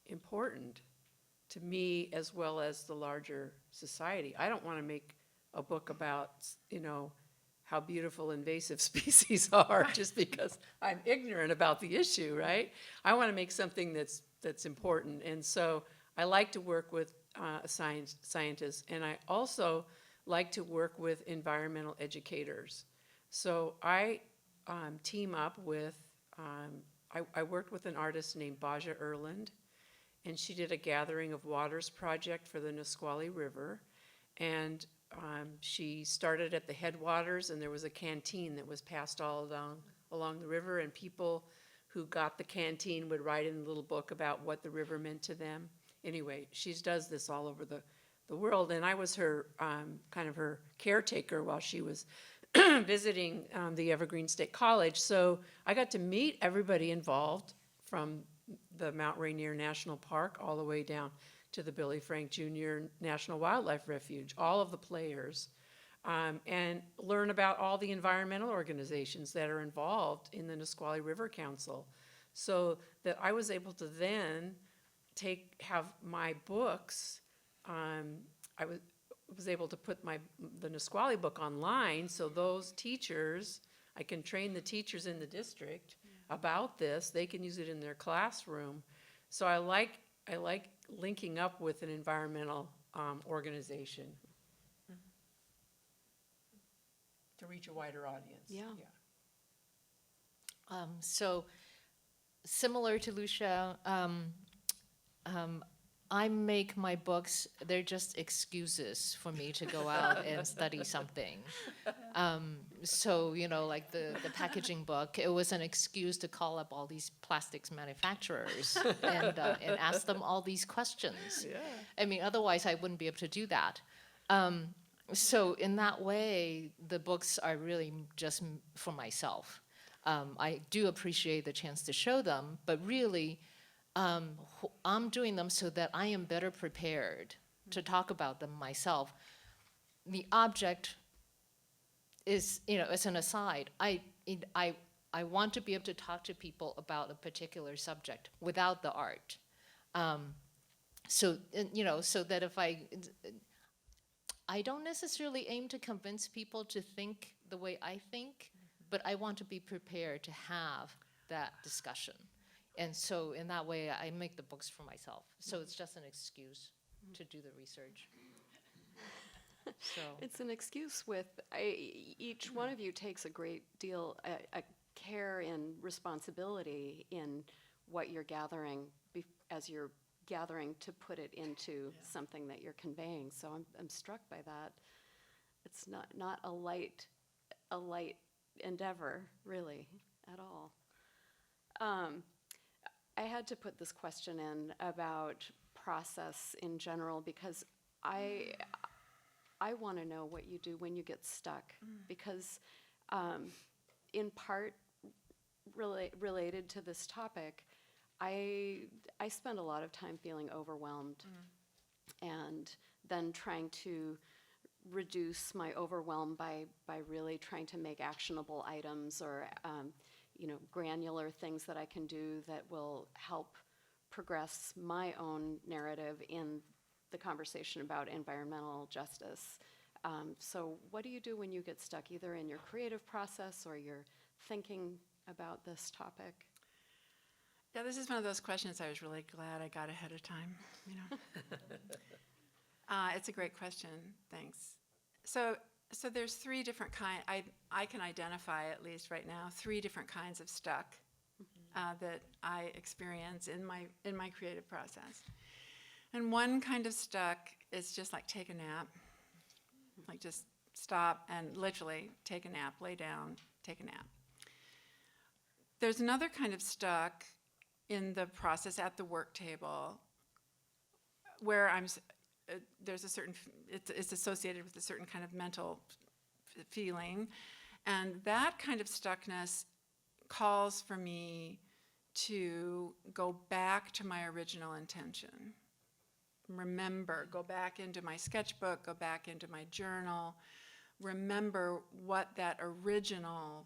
[SPEAKER 4] important to me as well as the larger society. I don't want to make a book about, how beautiful invasive species are just because I'm ignorant about the issue, right? I want to make something that's important. And so I like to work with scientists, and I also like to work with environmental educators. So I team up with, I worked with an artist named Baja Erland, and she did a Gathering of Waters project for the Nisqually River. And she started at the Headwaters, and there was a canteen that was passed all along the river, and people who got the canteen would write in a little book about what the river meant to them. Anyway, she does this all over the world, and I was her kind of her caretaker while she was visiting the Evergreen State College. So I got to meet everybody involved, from the Mount Rainier National Park all the way down to the Billy Frank Jr. National Wildlife Refuge, all of the players, and learn about all the environmental organizations that are involved in the Nisqually River Council, so that I was able to then have my books. I was able to put the Nisqually book online, so those teachers, I can train the teachers in the district about this. They can use it in their classroom. So I like linking up with an environmental organization to reach a wider audience.
[SPEAKER 1] Yeah.
[SPEAKER 3] So similar to Lucia, I make my books, they're just excuses for me to go out and study something. So, like the packaging book, it was an excuse to call up all these plastics manufacturers and ask them all these questions.
[SPEAKER 4] Yeah.
[SPEAKER 3] I mean, otherwise I wouldn't be able to do that. So in that way, the books are really just for myself. I do appreciate the chance to show them, but really, I'm doing them so that I am better prepared to talk about them myself. The object is, it's an aside. I want to be able to talk to people about a particular subject without the art. So that if I don't necessarily aim to convince people to think the way I think, but I want to be prepared to have that discussion. And so in that way, I make the books for myself. So it's just an excuse to do the research. So
[SPEAKER 1] It's an excuse with, each one of you takes a great deal, a care and responsibility in what you're gathering as you're gathering to put it into something that you're conveying. So I'm struck by that. It's not a light endeavor, really, at all. I had to put this question in about process in general because I want to know what you do when you get stuck, because in part related to this topic, I spend a lot of time feeling overwhelmed and then trying to reduce my overwhelm by really trying to make actionable items or granular things that I can do that will help progress my own narrative in the conversation about environmental justice. So what do you do when you get stuck, either in your creative process or you're thinking about this topic?
[SPEAKER 2] Yeah, this is one of those questions I was really glad I got ahead of time, It's a great question, thanks. So there's three different I can identify, at least right now, three different kinds of stuck that I experience in my creative process. And one kind of stuck is just like take a nap, like just stop and literally take a nap, lay down, take a nap. There's another kind of stuck in the process at the work table where there's a certain, it's associated with a certain kind of mental feeling, and that kind of stuckness calls for me to go back to my original intention. Remember, go back into my sketchbook, go back into my journal, remember what that original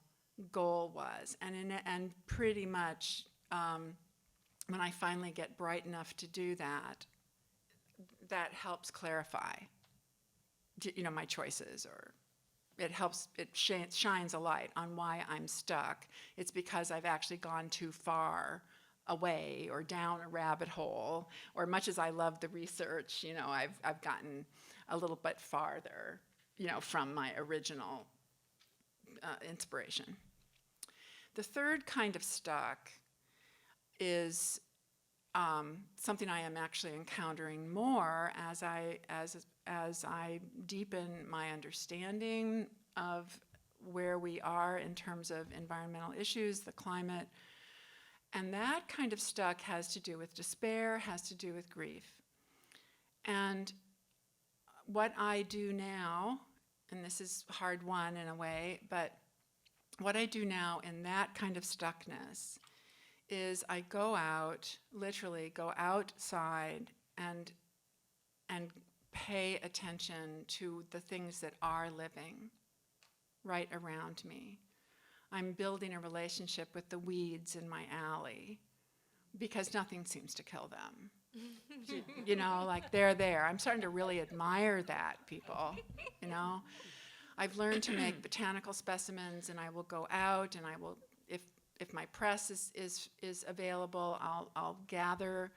[SPEAKER 2] goal was. And pretty much when I finally get bright enough to do that, that helps clarify, my choices, or it shines a light on why I'm stuck. It's because I've actually gone too far away or down a rabbit hole, or much as I love the research, I've gotten a little bit farther, from my original inspiration. The third kind of stuck is something I am actually encountering more as I deepen my understanding of where we are in terms of environmental issues, the climate. And that kind of stuck has to do with despair, has to do with grief. And what I do now, and this is hard won in a way, but what I do now in that kind of stuckness is I go out, literally go outside and pay attention to the things that are living right around me. I'm building a relationship with the weeds in my alley because nothing seems to kill them. Like they're there. I'm starting to really admire that, people, I've learned to make botanical specimens, and I will go out and I will, if my press is available, I'll gather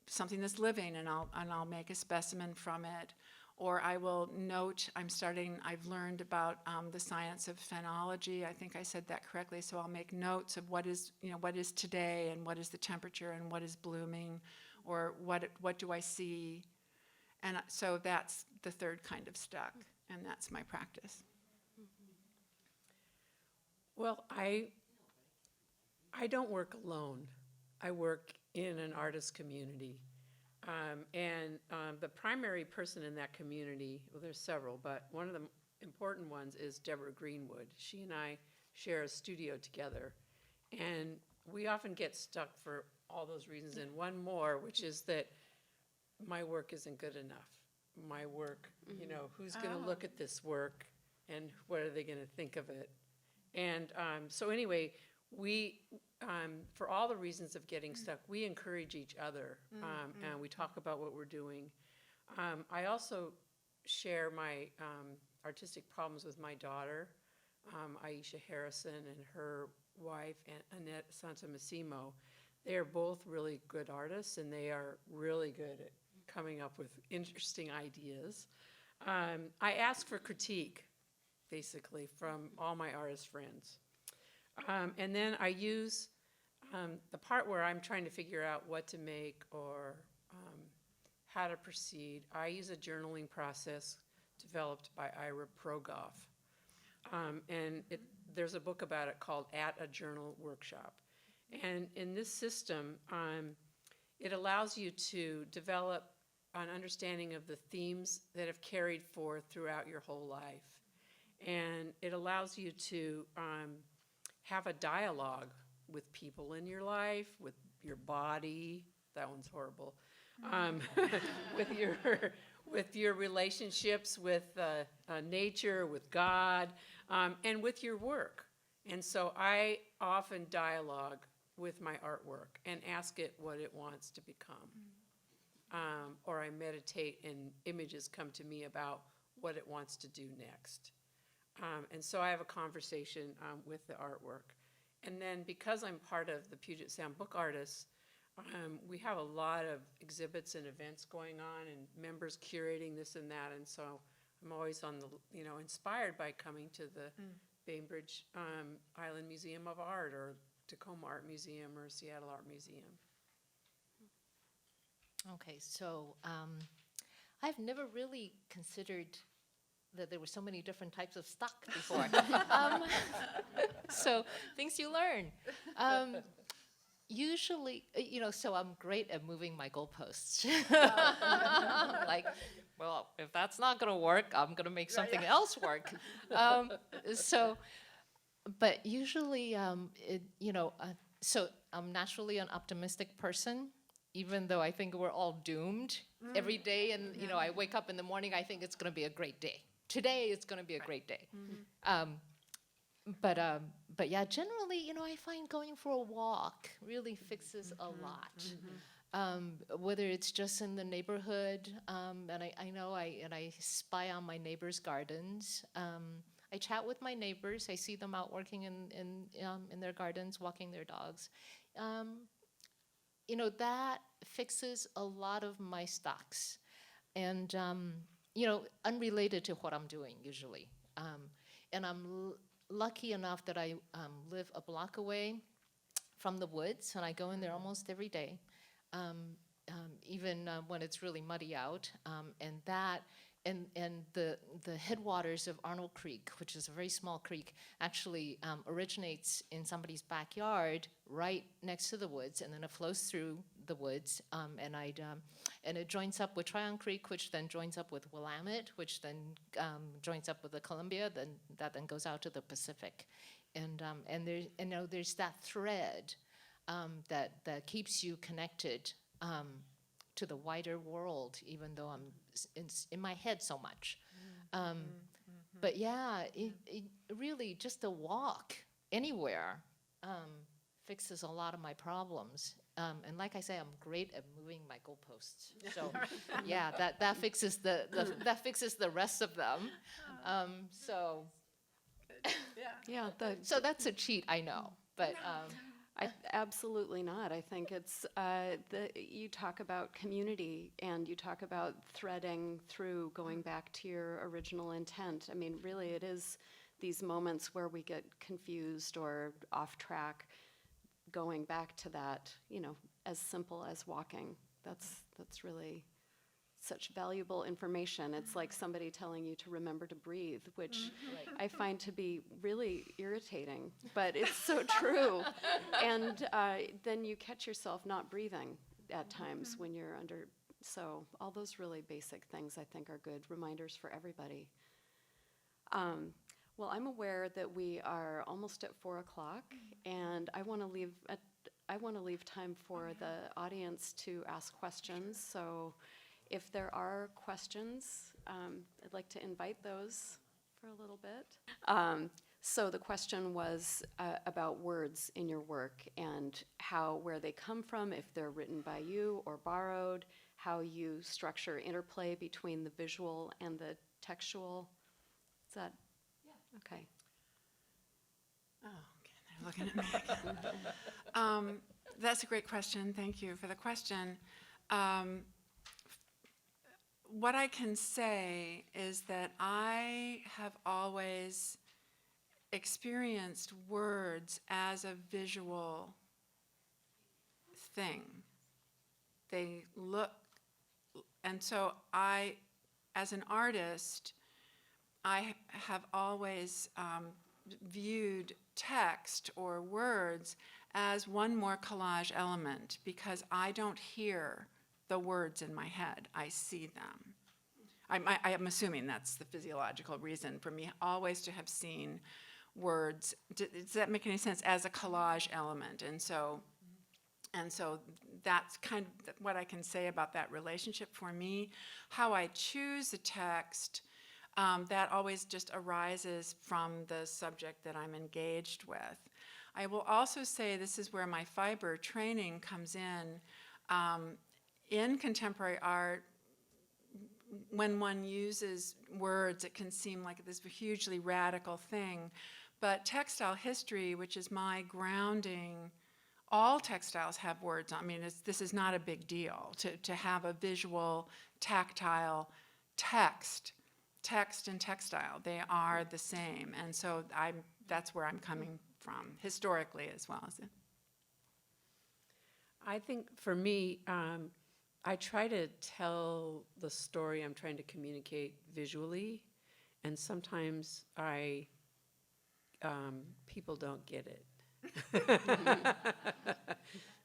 [SPEAKER 2] something that's living and I'll make a specimen from it. Or I will note, I've learned about the science of phenology. I think I said that correctly. So I'll make notes of what is today, and what is the temperature, and what is blooming, or what do I see. And so that's the third kind of stuck, and that's my practice.
[SPEAKER 4] Well, I don't work alone. I work in an artist community. And the primary person in that community, well, there's several, but one of the important ones is Deborah Greenwood. She and I share a studio together, and we often get stuck for all those reasons, and one more, which is that my work isn't good enough. My work, who's going to look at this work, and what are they going to think of it? And so anyway, we, for all the reasons of getting stuck, we encourage each other, and we talk about what we're doing. I also share my artistic problems with my daughter, Aisha Harrison, and her wife, Annette Santamassimo. They are both really good artists, and they are really good at coming up with interesting ideas. I ask for critique, basically, from all my artist friends. And then I use the part where I'm trying to figure out what to make or how to proceed. I use a journaling process developed by Ira Progoff. And there's a book about it called At a Journal Workshop. And in this system, it allows you to develop an understanding of the themes that have carried forth throughout your whole life. And it allows you to have a dialogue with people in your life, with your body. That one's horrible. With your relationships with nature, with God, and with your work. And so I often dialogue with my artwork and ask it what it wants to become. Or I meditate and images come to me about what it wants to do next. And so I have a conversation with the artwork. And then because I'm part of the Puget Sound Book Artists, we have a lot of exhibits and events going on and members curating this and that. And so I'm always on the, inspired by coming to the Bainbridge Island Museum of Art or Tacoma Art Museum or Seattle Art Museum.
[SPEAKER 3] Okay, so I've never really considered that there were so many different types of stock before. So things you learn. Usually, so I'm great at moving my goalposts. Like, well, if that's not going to work, I'm going to make something else work. But usually, so I'm naturally an optimistic person, even though I think we're all doomed every day. And, I wake up in the morning, I think it's going to be a great day. Today is going to be a great day. But yeah, generally, I find going for a walk really fixes a lot. Whether it's just in the neighborhood, and I spy on my neighbors' gardens. I chat with my neighbors. I see them out working in their gardens, walking their dogs. That fixes a lot of my stocks, and unrelated to what I'm doing usually. And I'm lucky enough that I live a block away from the woods, and I go in there almost every day, even when it's really muddy out. And the headwaters of Arnold Creek, which is a very small creek, actually originates in somebody's backyard right next to the woods, and then it flows through the woods, and it joins up with Tryon Creek, which then joins up with Willamette, which then joins up with the Columbia, that then goes out to the Pacific, and there's that thread that keeps you connected to the wider world, even though I'm in my head so much. But yeah, it really just a walk anywhere fixes a lot of my problems. And like I say, I'm great at moving my goalposts. So yeah, that fixes that fixes the rest of them. So so that's a cheat, I know, but.
[SPEAKER 1] Absolutely not. I think it's you talk about community and you talk about threading through, going back to your original intent. I mean, really, it is these moments where we get confused or off track, going back to that, as simple as walking. That's really such valuable information. It's like somebody telling you to remember to breathe, which I find to be really irritating, but it's so true. And then you catch yourself not breathing at times when you're under. So all those really basic things I think are good reminders for everybody. Well, I'm aware that we are almost at 4:00, and I want to leave time for the audience to ask questions. So if there are questions, I'd like to invite those for a little bit. So the question was about words in your work and where they come from, if they're written by you or borrowed, how you structure interplay between the visual and the textual. Is that? Yeah. Okay.
[SPEAKER 2] Oh, okay, they're looking at me again. That's a great question. Thank you for the question. what I can say is that I have always experienced words as a visual thing. They look, and so as an artist, I have always viewed text or words as one more collage element because I don't hear the words in my head, I see them. I am assuming that's the physiological reason for me always to have seen words, does that make any sense, as a collage element? And so that's kind of what I can say about that relationship for me. How I choose a text, that always just arises from the subject that I'm engaged with. I will also say this is where my fiber training comes in. In contemporary art, when one uses words, it can seem like this hugely radical thing. But textile history, which is my grounding, all textiles have words. I mean, this is not a big deal to have a visual, tactile text and textile. They are the same. And so that's where I'm coming from, historically as well as it.
[SPEAKER 4] I think for me, I try to tell the story I'm trying to communicate visually, and sometimes people don't get it.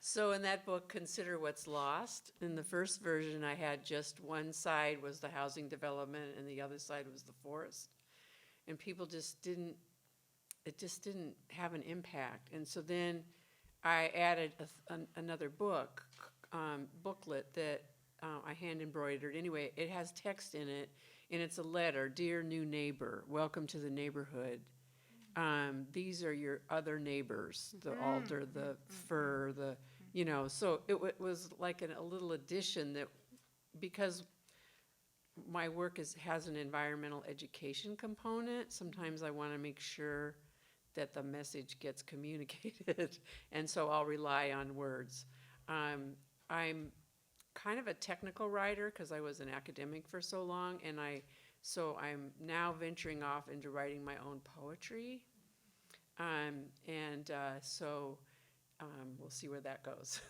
[SPEAKER 4] So in that book, Consider What's Lost, in the first version I had just one side was the housing development and the other side was the forest. And people it just didn't have an impact. And so then I added another booklet that I hand embroidered. Anyway, it has text in it, and it's a letter. Dear new neighbor, welcome to the neighborhood. These are your other neighbors, the alder, the fir, so it was like a little addition that, because my work has an environmental education component, sometimes I want to make sure that the message gets communicated, and so I'll rely on words. I'm kind of a technical writer because I was an academic for so long, and so I'm now venturing off into writing my own poetry, so we'll see where that goes.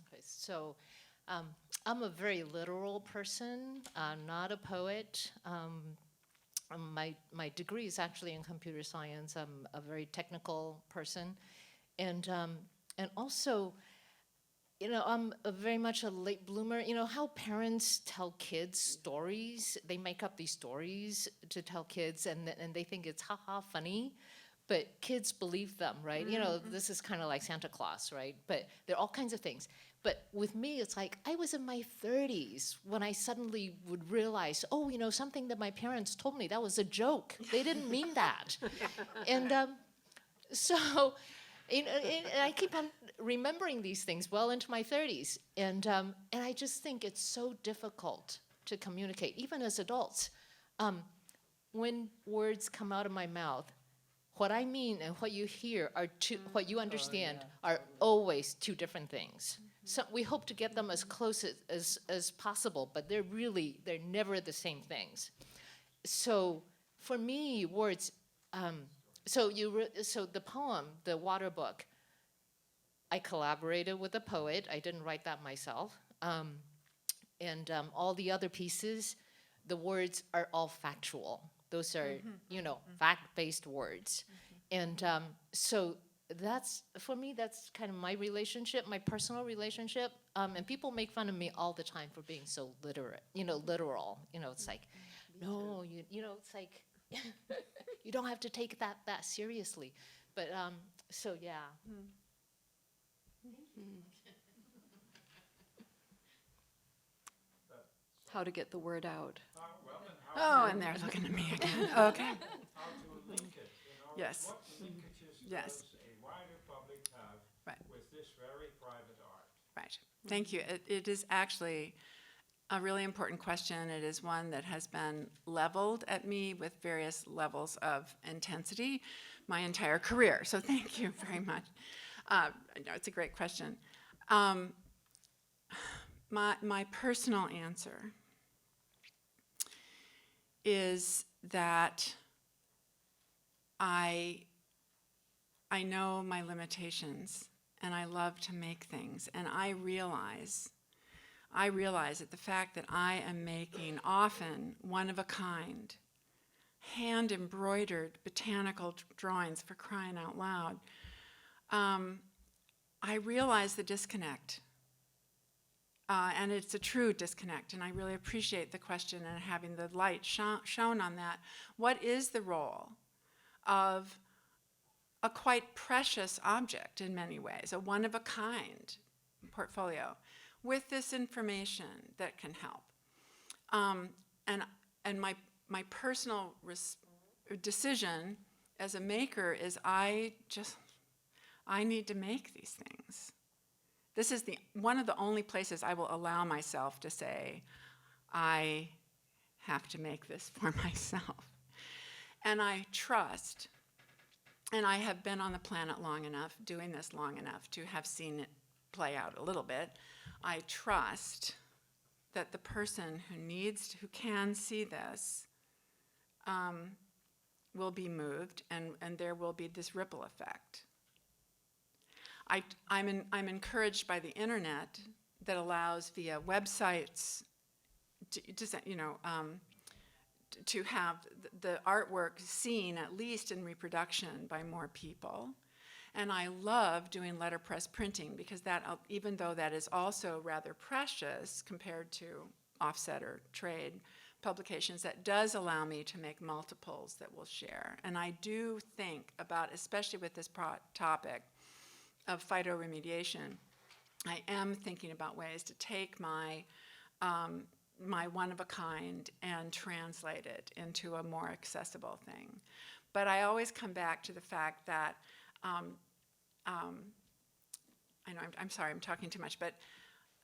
[SPEAKER 3] Okay, so I'm a very literal person, not a poet. My degree is actually in computer science. I'm a very technical person, and also, I'm very much a late bloomer. You know how parents tell kids stories? They make up these stories to tell kids, and they think it's funny, but kids believe them, right? Mm-hmm. This is kind of like Santa Claus, right? But there are all kinds of things. But with me, it's like I was in my 30s when I suddenly would realize, something that my parents told me, that was a joke. They didn't mean that. And so I keep on remembering these things well into my 30s. And I just think it's so difficult to communicate, even as adults. When words come out of my mouth, what I mean and what you hear are what you understand are always two different things. So we hope to get them as close as possible, but they're never the same things. So for me, words, so the poem, the Water Book, I collaborated with a poet. I didn't write that myself. And all the other pieces, the words are all factual. Those are, fact-based words. And so for me, that's kind of my relationship, my personal relationship. And people make fun of me all the time for being so literal. It's like, no, it's like, you don't have to take that seriously. But, so yeah.
[SPEAKER 1] How to get the word out.
[SPEAKER 2] And they're looking at me again. Okay.
[SPEAKER 5] How to link it,
[SPEAKER 2] Yes.
[SPEAKER 5] What linkages
[SPEAKER 2] Yes.
[SPEAKER 5] does a wider public have
[SPEAKER 2] Right.
[SPEAKER 5] with this very private art?
[SPEAKER 2] Right. Thank you. It is actually a really important question. It is one that has been leveled at me with various levels of intensity my entire career. So thank you very much. No, it's a great question. my personal answer is that I know my limitations, and I love to make things, and I realize that the fact that I am making often one-of-a-kind, hand-embroidered botanical drawings, for crying out loud, I realize the disconnect. And it's a true disconnect, and I really appreciate the question and having the light shown on that. What is the role of a quite precious object in many ways, a one-of-a-kind portfolio, with this information that can help? And my personal decision as a maker is I need to make these things. This is one of the only places I will allow myself to say, I have to make this for myself. And I trust, and I have been on the planet long enough, doing this long enough to have seen it play out a little bit. I trust that the person who can see this will be moved, and there will be this ripple effect. I'm encouraged by the internet that allows via websites to have the artwork seen at least in reproduction by more people. And I love doing letterpress printing because that, even though that is also rather precious compared to offset or trade publications, that does allow me to make multiples that will share. And I do think about, especially with this topic of phytoremediation, I am thinking about ways to take my my one-of-a-kind and translate it into a more accessible thing. But I always come back to the fact that, I know I'm sorry, I'm talking too much, but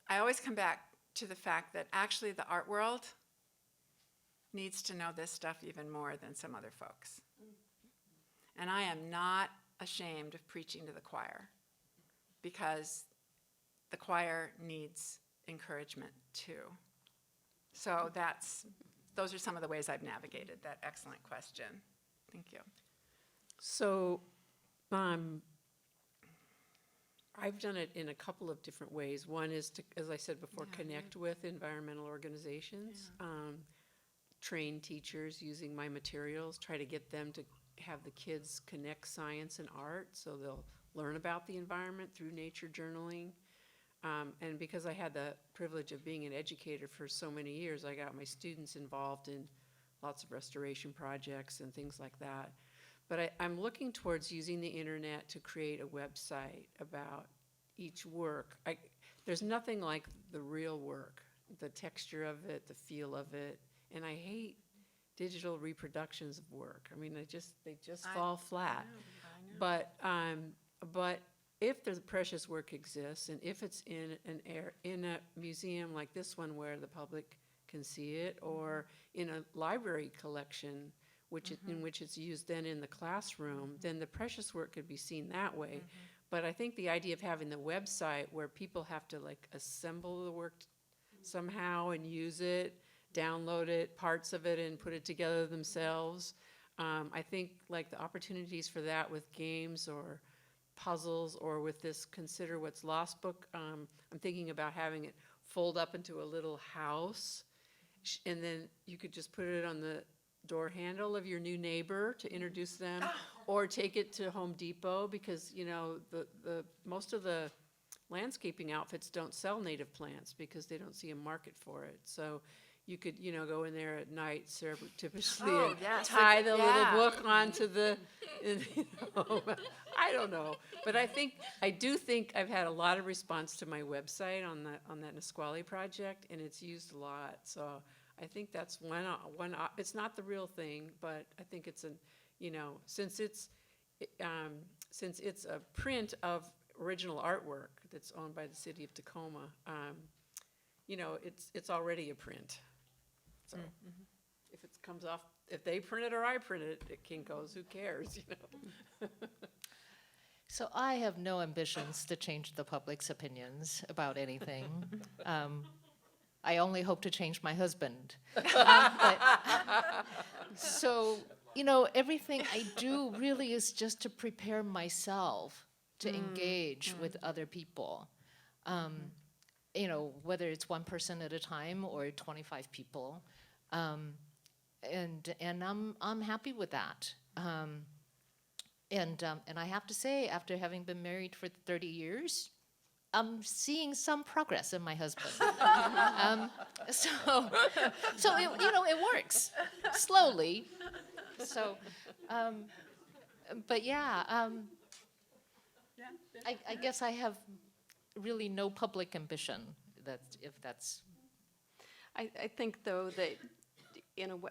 [SPEAKER 2] I always come back to the fact that actually the art world needs to know this stuff even more than some other folks. And I am not ashamed of preaching to the choir, because the choir needs encouragement too. So those are some of the ways I've navigated that excellent question. Thank you.
[SPEAKER 4] So I've done it in a couple of different ways. One is to, as I said before, connect with environmental organizations, train teachers using my materials, try to get them to have the kids connect science and art so they'll learn about the environment through nature journaling. And because I had the privilege of being an educator for so many years, I got my students involved in lots of restoration projects and things like that. But I'm looking towards using the internet to create a website about each work. There's nothing like the real work, the texture of it, the feel of it, and I hate digital reproductions of work. I mean, they just fall flat. But if the precious work exists, and if it's in a museum like this one where the public can see it, or in a library collection, in which it's used then in the classroom, then the precious work could be seen that way. But I think the idea of having the website where people have to like assemble the work somehow and use it, download it, parts of it, and put it together themselves. I think like the opportunities for that with games or puzzles, or with this Consider What's Lost book, I'm thinking about having it fold up into a little house, and then you could just put it on the door handle of your new neighbor to introduce them, or take it to Home Depot, because the most of the landscaping outfits don't sell native plants because they don't see a market for it. So you could go in there at night surreptitiously and tie the little book onto the I don't know, but I do think I've had a lot of response to my website on that Nisqually project, and it's used a lot. So I think that's one. It's not the real thing, but I think it's since it's a print of original artwork that's owned by the city of Tacoma, it's already a print. So if it comes off, if they print it or I print it at Kinko's, who cares?
[SPEAKER 3] So I have no ambitions to change the public's opinions about anything. I only hope to change my husband. So, everything I do really is just to prepare myself to engage with other people. Whether it's one person at a time or 25 people. And I'm happy with that. And I have to say, after having been married for 30 years, I'm seeing some progress in my husband. So it works slowly. So, but yeah, I guess I have really no public ambition. If that's.
[SPEAKER 1] I think, though, that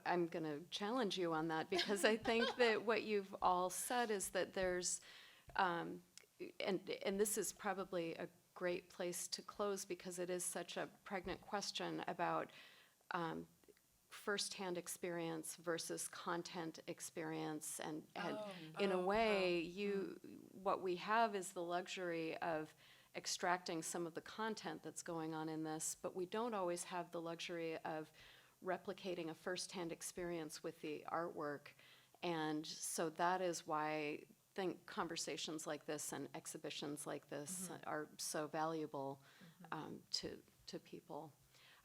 [SPEAKER 1] I'm going to challenge you on that, because I think that what you've all said is that there's, and this is probably a great place to close, because it is such a pregnant question about firsthand experience versus content experience, and in a way, what we have is the luxury of extracting some of the content that's going on in this, but we don't always have the luxury of replicating a firsthand experience with the artwork. And so that is why I think conversations like this and exhibitions like this are so valuable to people.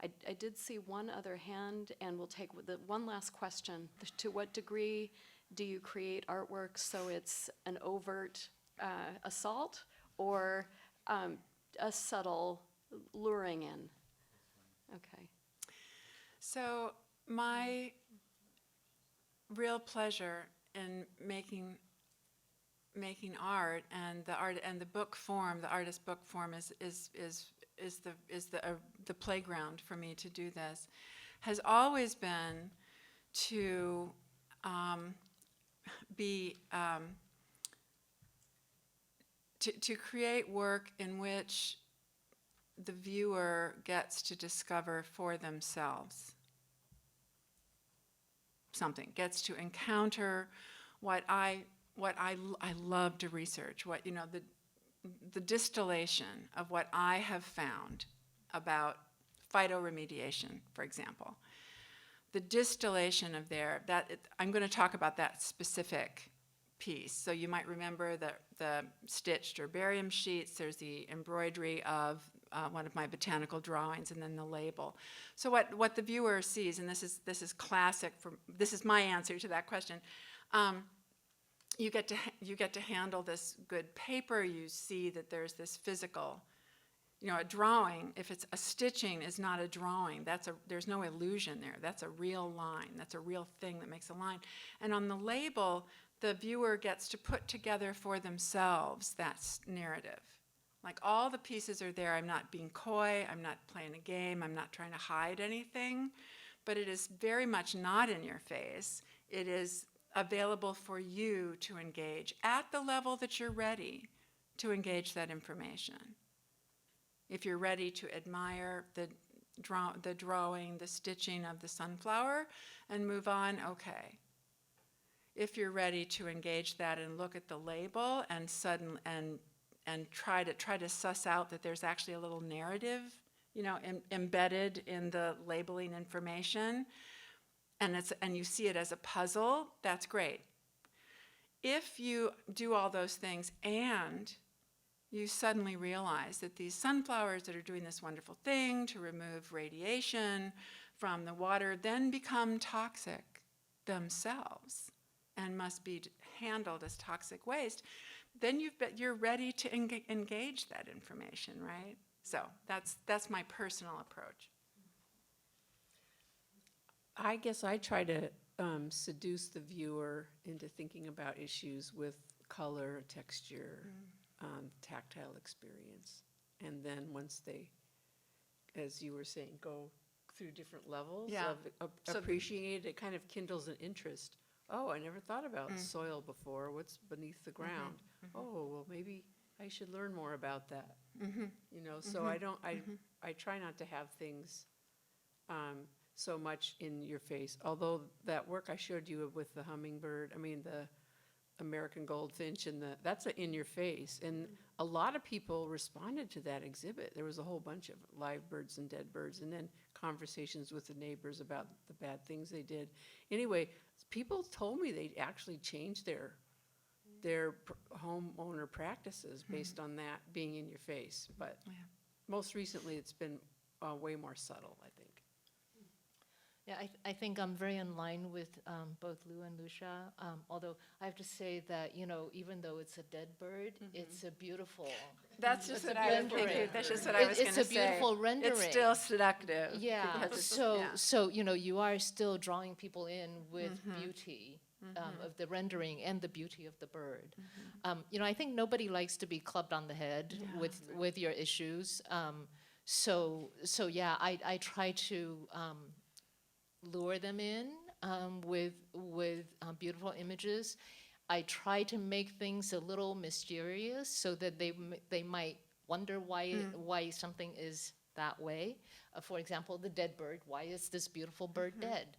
[SPEAKER 1] I did see one other hand, and we'll take the one last question. To what degree do you create artwork so it's an overt assault, or a subtle luring in? Okay.
[SPEAKER 2] So my real pleasure in making art, and the book form, the artist book form, is the playground for me to do this, has always been to to create work in which the viewer gets to discover for themselves something, gets to encounter what I love to research, the distillation of what I have found about phytoremediation, for example. The distillation of I'm going to talk about that specific piece. So you might remember the stitched herbarium sheets. There's the embroidery of one of my botanical drawings, and then the label. So what the viewer sees, and this is classic. This is my answer to that question. You get to handle this good paper. You see that there's this physical. A drawing, if it's a stitching, is not a drawing. There's no illusion there. That's a real line. That's a real thing that makes a line. And on the label, the viewer gets to put together for themselves that narrative. Like, all the pieces are there. I'm not being coy. I'm not playing a game. I'm not trying to hide anything. But it is very much not in your face. It is available for you to engage at the level that you're ready to engage that information. If you're ready to admire the drawing, the stitching of the sunflower, and move on, okay. If you're ready to engage that and look at the label and try to suss out that there's actually a little narrative, embedded in the labeling information, and you see it as a puzzle, that's great. If you do all those things and you suddenly realize that these sunflowers that are doing this wonderful thing to remove radiation from the water then become toxic themselves and must be handled as toxic waste, then you're ready to engage that information, right? So that's my personal approach.
[SPEAKER 4] I guess I try to seduce the viewer into thinking about issues with color, texture, tactile experience. And then once they, as you were saying, go through different levels of appreciate it, kind of kindles an interest. Oh, I never thought about soil before. What's beneath the ground? Oh, well, maybe I should learn more about that. So I try not to have things so much in your face. Although that work I showed you with the hummingbird, American goldfinch and that's in your face. And a lot of people responded to that exhibit. There was a whole bunch of live birds and dead birds, and then conversations with the neighbors about the bad things they did. Anyway, people told me they actually changed their homeowner practices based on that being in your face. But most recently, it's been way more subtle, I think.
[SPEAKER 3] Yeah, I think I'm very in line with both Lou and Lucia, although I have to say that, even though it's a dead bird, it's a beautiful.
[SPEAKER 2] That's just
[SPEAKER 3] It's
[SPEAKER 2] what
[SPEAKER 3] a
[SPEAKER 2] I was
[SPEAKER 3] rendering.
[SPEAKER 2] thinking. That's just what I was going to say.
[SPEAKER 3] It's a beautiful rendering.
[SPEAKER 2] It's still seductive.
[SPEAKER 3] Yeah,
[SPEAKER 2] because it's-
[SPEAKER 3] so you are still drawing people in with beauty of the rendering and the beauty of the bird. I think nobody likes to be clubbed on the head with your issues. So yeah, I try to lure them in with beautiful images. I try to make things a little mysterious so that they might wonder why something is that way. For example, the dead bird. Why is this beautiful bird dead?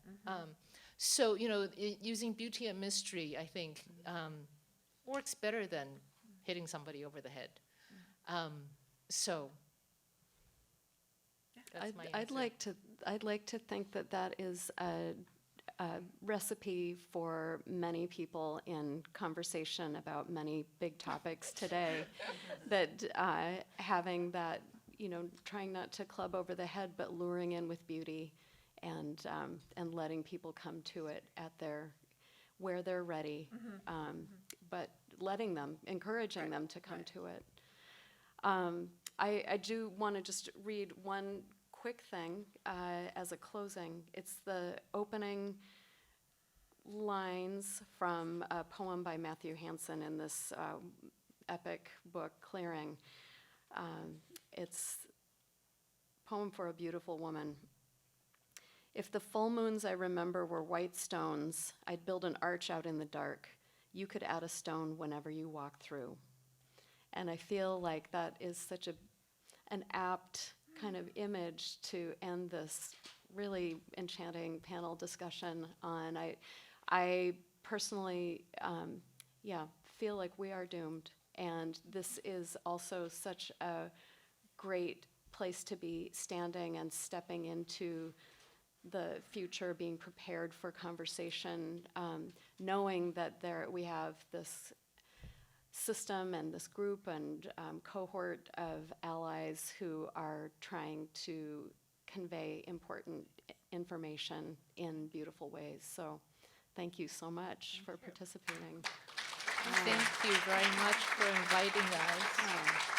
[SPEAKER 3] So using beauty and mystery, I think, works better than hitting somebody over the head. So that's my
[SPEAKER 1] I'd
[SPEAKER 3] answer.
[SPEAKER 1] like to think that is a recipe for many people in conversation about many big topics today. That having that, trying not to club over the head, but luring in with beauty, and letting people come to it where they're ready, but encouraging them to come to it. I do want to just read one quick thing as a closing. It's the opening lines from a poem by Matthew Hansen in this epic book, Clearing. It's a poem for a beautiful woman. If the full moons I remember were white stones, I'd build an arch out in the dark. You could add a stone whenever you walk through. And I feel like that is such an apt kind of image to end this really enchanting panel discussion on. I personally, feel like we are doomed. And this is also such a great place to be standing and stepping into the future, being prepared for conversation, knowing that we have this system and this group and cohort of allies who are trying to convey important information in beautiful ways. So thank you so much for participating.
[SPEAKER 3] Thank you very much for inviting us.